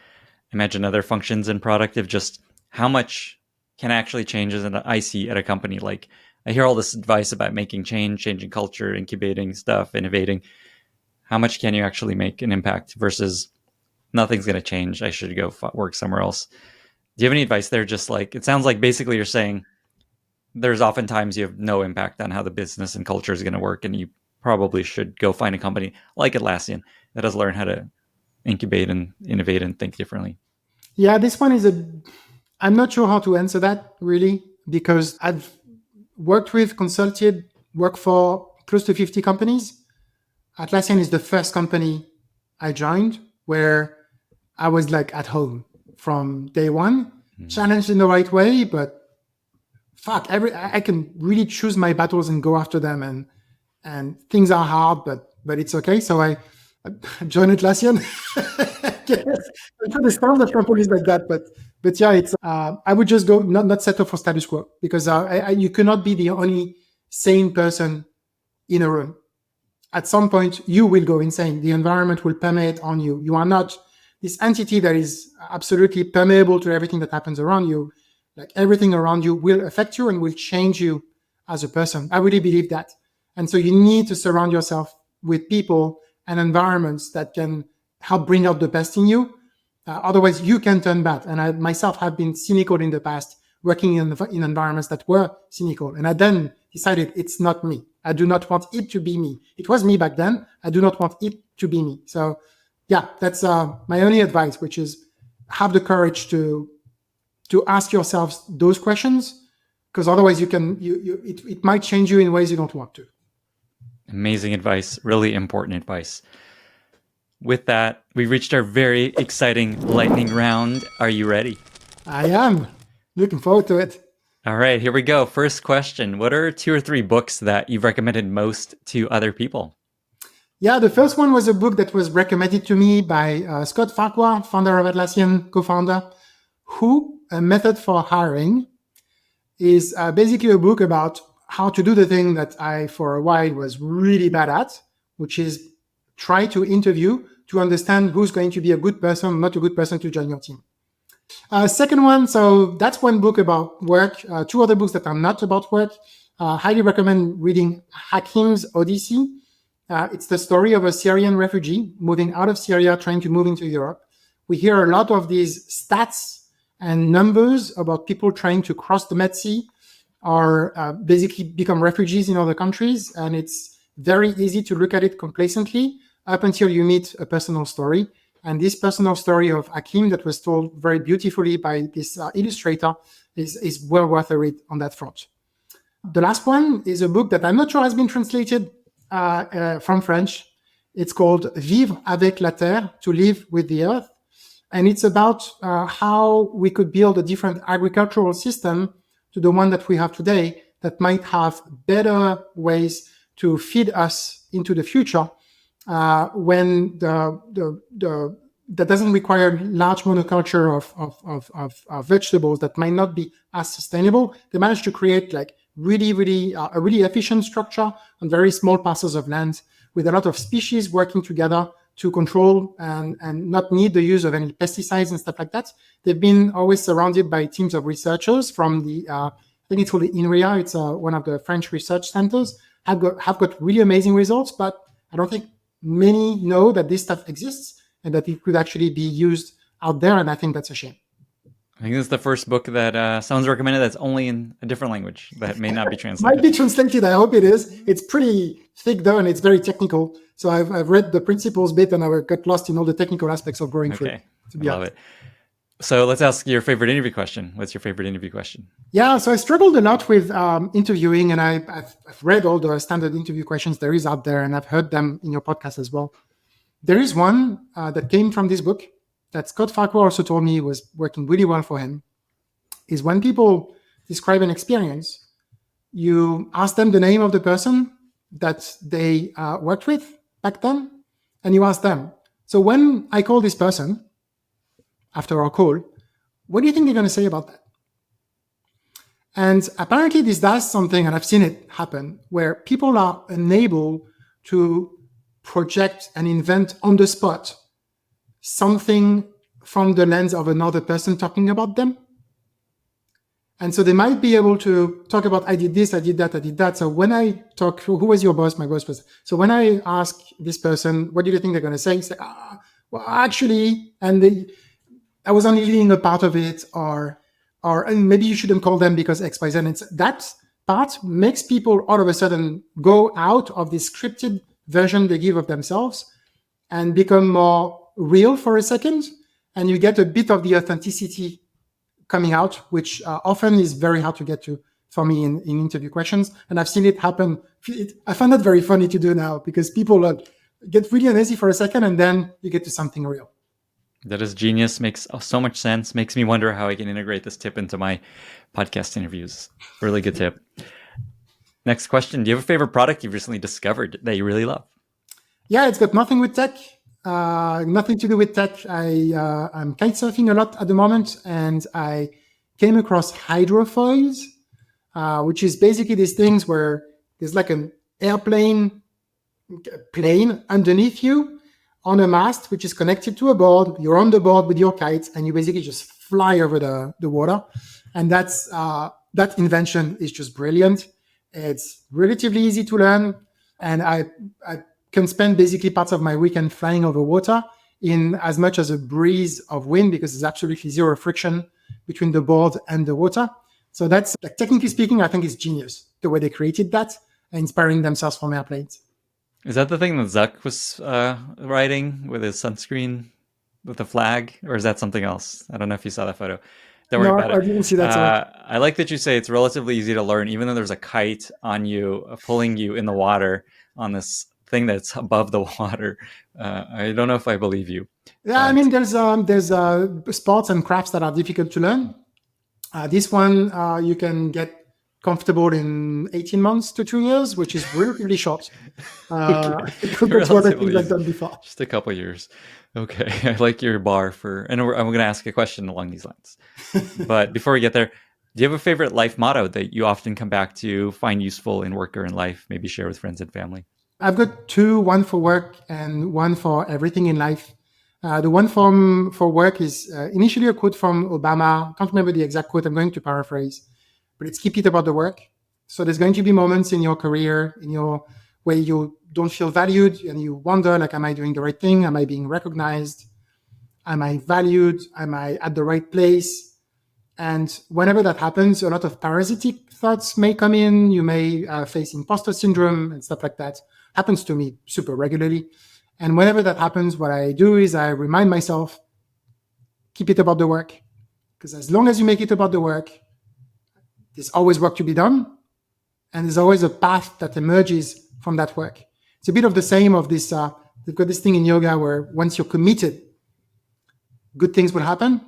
imagine other functions in product, of just how much can actually change as an IC at a company. Like, I hear all this advice about making change, changing culture, incubating stuff, innovating. How much can you actually make an impact versus nothing's going to change, I should go work somewhere else? Do you have any advice there? Just like, it sounds like basically you're saying there's oftentimes you have no impact on how the business and culture is going to work, and you probably should go find a company like Atlassian that has learned how to incubate and innovate and think differently. Yeah, this one is I'm not sure how to answer that, really, because I've worked for close to 50 companies. Atlassian is the first company I joined where I was like at home from day one, challenged in the right way, but I can really choose my battles and go after them, and things are hard, but it's okay. So I joined Atlassian. I'm sure there's tons of companies like that, but yeah, it's I would just go not settle for status quo, because you cannot be the only sane person in a room. At some point, you will go insane. The environment will permeate on you. You are not this entity that is absolutely permeable to everything that happens around you. Like, everything around you will affect you and will change you as a person. I really believe that. And so you need to surround yourself with people and environments that can help bring out the best in you. Otherwise, you can turn bad. And I myself have been cynical in the past, working in environments that were cynical. And I then decided it's not me. I do not want it to be me. It was me back then. I do not want it to be me. So yeah, that's my only advice, which is have the courage to ask yourselves those questions, because otherwise it might change you in ways you don't want to. Amazing advice, really important advice. With that, we've reached our very exciting lightning round. Are you ready? I am. Looking forward to it. All right, here we go. First question. What are 2 or 3 books that you've recommended most to other people? Yeah, the first one was a book that was recommended to me by Scott Farquhar, founder of Atlassian, co-founder, who A Method for Hiring is basically a book about how to do the thing that I, for a while, was really bad at, which is try to interview to understand who's going to be a good person, not a good person to join your team. Second one, so that's one book about work. 2 other books that are not about work. Highly recommend reading Hakim's Odyssey. It's the story of a Syrian refugee moving out of Syria, trying to move into Europe. We hear a lot of these stats and numbers about people trying to cross the Med Sea or basically become refugees in other countries. And it's very easy to look at it complacently up until you meet a personal story. And this personal story of Hakim that was told very beautifully by this illustrator is well worth a read on that front. The last one is a book that I'm not sure has been translated from French. It's called Vivre avec la terre, to live with the earth. And it's about how we could build a different agricultural system to the one that we have today that might have better ways to feed us into the future when that doesn't require large monoculture of vegetables that might not be as sustainable. They managed to create like really a really efficient structure on very small parcels of land with a lot of species working together to control and not need the use of any pesticides and stuff like that. They've been always surrounded by teams of researchers from the, I think it's called the INRIA, it's one of the French research centers, have got really amazing results, but I don't think many know that this stuff exists and that it could actually be used out there, and I think that's a shame. I think this is the first book that someone's recommended that's only in a different language that may not be translated. Might be translated. I hope it is. It's pretty thick though, and it's very technical. So I've read the principles bit, and I got lost in all the technical aspects of growing fruit. Okay, I love it. So let's ask your favorite interview question. What's your favorite interview question? Yeah, so I struggled a lot with interviewing, and I've read all the standard interview questions there is out there, and I've heard them in your podcast as well. There is one that came from this book that Scott Farquhar also told me was working really well for him, is when people describe an experience, you ask them the name of the person that they worked with back then, and you ask them, so when I call this person after our call, what do you think they're going to say about that? And apparently this does something, and I've seen it happen, where people are unable to project and invent on the spot something from the lens of another person talking about them. And so they might be able to talk about, I did this, I did that, I did that. So when I talk, who was your boss? My boss was. So when I ask this person, what do you think they're going to say? He say, well, actually, I was only leading a part of it, or and maybe you shouldn't call them because X, Y, Z. And that part makes people all of a sudden go out of the scripted version they give of themselves and become more real for a second. And you get a bit of the authenticity coming out, which often is very hard to get to for me in interview questions. And I've seen it happen. I find that very funny to do now because people get really uneasy for a second and then you get to something real. That is genius. Makes so much sense. Makes me wonder how I can integrate this tip into my podcast interviews. Really good tip. Next question. Do you have a favorite product you've recently discovered that you really love? Yeah, it's got nothing with tech. Nothing to do with tech. I'm kite surfing a lot at the moment, and I came across hydrofoils, which is basically these things where there's like an airplane plane underneath you on a mast, which is connected to a board. You're on the board with your kite, and you basically just fly over the water. And that invention is just brilliant. It's relatively easy to learn, and I can spend basically parts of my weekend flying over water in as much as a breeze of wind because there's absolutely zero friction between the board and the water. So that's, like, technically speaking, I think it's genius the way they created that, inspiring themselves from airplanes. Is that the thing that Zuck was riding with his sunscreen with the flag, or is that something else? I don't know if you saw that photo. Don't worry about it. I didn't see that. I like that you say it's relatively easy to learn, even though there's a kite on you, pulling you in the water on this thing that's above the water. I don't know if I believe you. Yeah, I mean, there's sports and crafts that are difficult to learn. This one you can get comfortable in 18 months to 2 years, which is relatively short. Compared to what I think I've done before. Just a couple of years. Okay, I like your bar and I'm going to ask a question along these lines. But before we get there, do you have a favorite life motto that you often come back to, find useful in work or in life, maybe share with friends and family? I've got two, one for work and one for everything in life. The one for work is initially a quote from Obama. I can't remember the exact quote. I'm going to paraphrase, but it's keep it about the work. So there's going to be moments in your career, where you don't feel valued and you wonder, like, am I doing the right thing? Am I being recognized? Am I valued? Am I at the right place? And whenever that happens, a lot of parasitic thoughts may come in. You may face imposter syndrome and stuff like that. Happens to me super regularly. And whenever that happens, what I do is I remind myself, keep it about the work. Because as long as you make it about the work, there's always work to be done. And there's always a path that emerges from that work. It's a bit of the same of this, they've got this thing in yoga where once you're committed, good things will happen.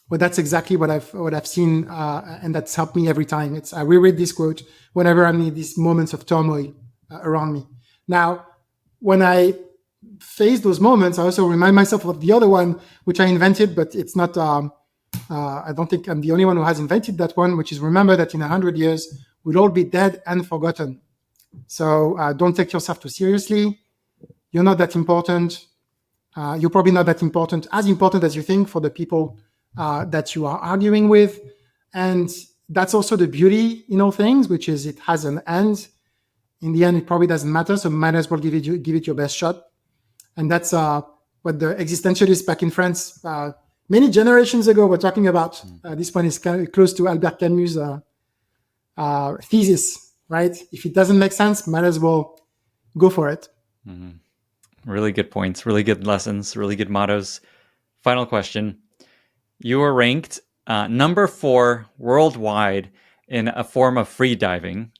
Well, that's exactly what I've seen, and that's helped me every time. I reread this quote whenever I'm in these moments of turmoil around me. Now, when I face those moments, I also remind myself of the other one, which I invented, but it's not, I don't think I'm the only one who has invented that one, which is remember that in 100 years, we'll all be dead and forgotten. So don't take yourself too seriously. You're not that important. You're probably not that important, as important as you think for the people that you are arguing with. And that's also the beauty in all things, which is it has an end. In the end, it probably doesn't matter, so might as well give it your best shot. And that's what the existentialists back in France many generations ago were talking about. This one is kind of close to Albert Camus' thesis, right? If it doesn't make sense, might as well go for it. Mm-hmm. Really good points, really good lessons, really good mottos. Final question. You were ranked number 4 worldwide in a form of free diving.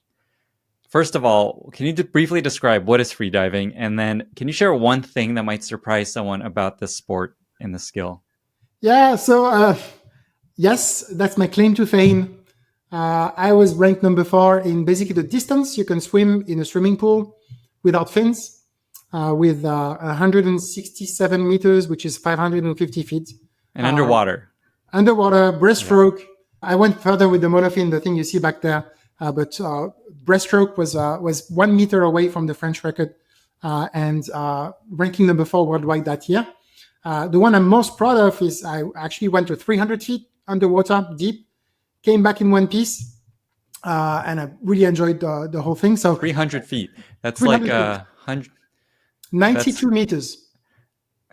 First of all, can you briefly describe what is free diving? And then can you share one thing that might surprise someone about this sport and the skill? Yeah, so yes, that's my claim to fame. I was ranked number 4 in basically the distance you can swim in a swimming pool without fins, with 167 meters, which is 550 feet. And underwater. Underwater, breaststroke. Yeah. I went further with the monofin, the thing you see back there. But breaststroke was 1 meter away from the French record, and ranking number 4 worldwide that year. The one I'm most proud of is I actually went to 300 feet underwater, deep, came back in one piece, and I really enjoyed the whole thing. So 300 feet. That's like 100. 92 meters.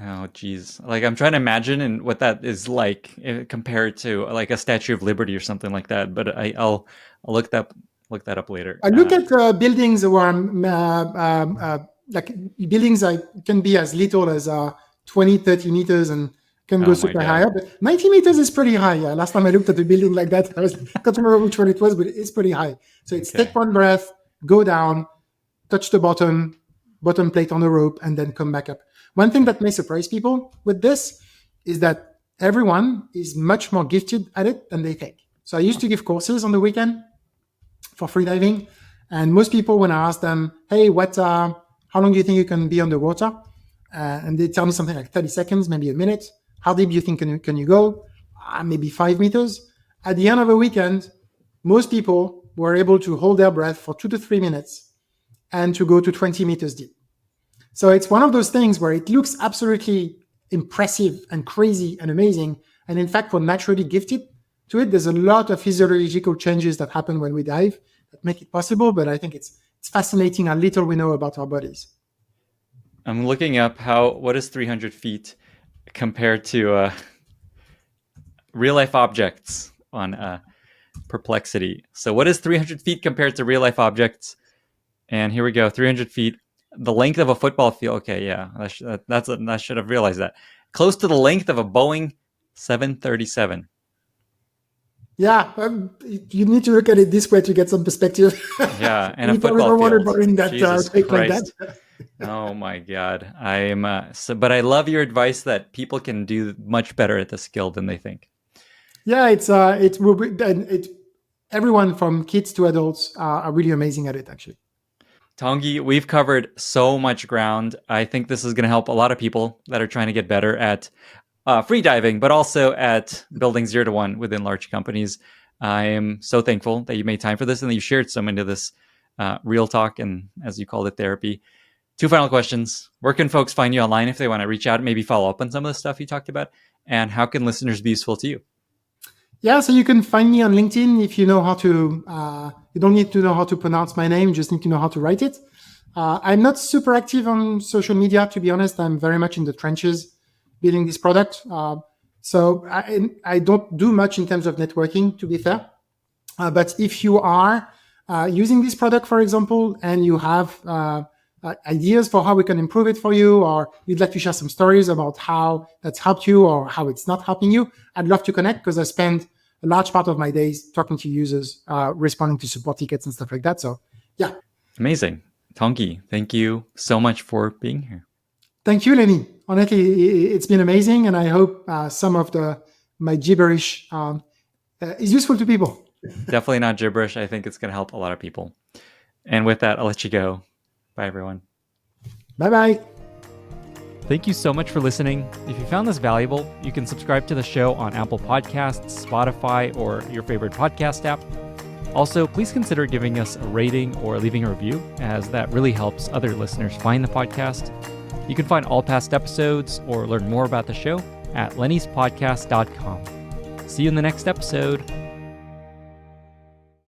Oh, geez. Like, I'm trying to imagine what that is like compared to like a Statue of Liberty or something like that. But I'll look that up later. I look at buildings where like buildings can be as little as 20, 30 meters and can go super high up. But 90 meters is pretty high. Yeah. Last time I looked at a building like that, I can't remember which one it was, but it's pretty high. So it's take one breath, go down, touch the bottom plate on the rope, and then come back up. One thing that may surprise people with this is that everyone is much more gifted at it than they think. So I used to give courses on the weekend for freediving, and most people, when I ask them, hey, how long do you think you can be underwater? And they tell me something like 30 seconds, maybe a minute. How deep do you think can you go? Maybe 5 meters. At the end of a weekend, most people were able to hold their breath for 2 to 3 minutes and to go to 20 meters deep. So it's one of those things where it looks absolutely impressive and crazy and amazing. And in fact, we're naturally gifted to it. There's a lot of physiological changes that happen when we dive that make it possible. But I think it's fascinating how little we know about our bodies. I'm looking up what is 300 feet compared to real life objects on Perplexity. So what is 300 feet compared to real life objects? And here we go, 300 feet. The length of a football field. Okay, yeah, I should have realized that. Close to the length of a Boeing 737. Yeah, you need to look at it this way to get some perspective. Yeah, and a football field. Jesus Christ. Like that. Oh my God, but I love your advice that people can do much better at the skill than they think. Yeah, everyone from kids to adults are really amazing at it, actually. Tanguy, we've covered so much ground. I think this is going to help a lot of people that are trying to get better at free diving, but also at building 0 to 1 within large companies. I am so thankful that you made time for this and that you shared so much of this real talk and, as you called it, therapy. 2 final questions. Where can folks find you online if they want to reach out and maybe follow up on some of the stuff you talked about? And how can listeners be useful to you? Yeah, so you can find me on LinkedIn if you know how to, you don't need to know how to pronounce my name, you just need to know how to write it. I'm not super active on social media, to be honest. I'm very much in the trenches building this product. So I don't do much in terms of networking, to be fair. But if you are using this product, for example, and you have ideas for how we can improve it for you, or you'd like to share some stories about how that's helped you or how it's not helping you, I'd love to connect because I spend a large part of my days talking to users, responding to support tickets and stuff like that. So, yeah. Amazing. Tanguy, thank you so much for being here. Thank you, Lenny. Honestly, it's been amazing, and I hope some of my gibberish is useful to people. Definitely not gibberish. I think it's going to help a lot of people. And with that, I'll let you go. Bye, everyone. Bye-bye. Thank you so much for listening. If you found this valuable, you can subscribe to the show on Apple Podcasts, Spotify, or your favorite podcast app. Also, please consider giving us a rating or leaving a review, as that really helps other listeners find the podcast. You can find all past episodes or learn more about the show at lennyspodcast.com. See you in the next episode.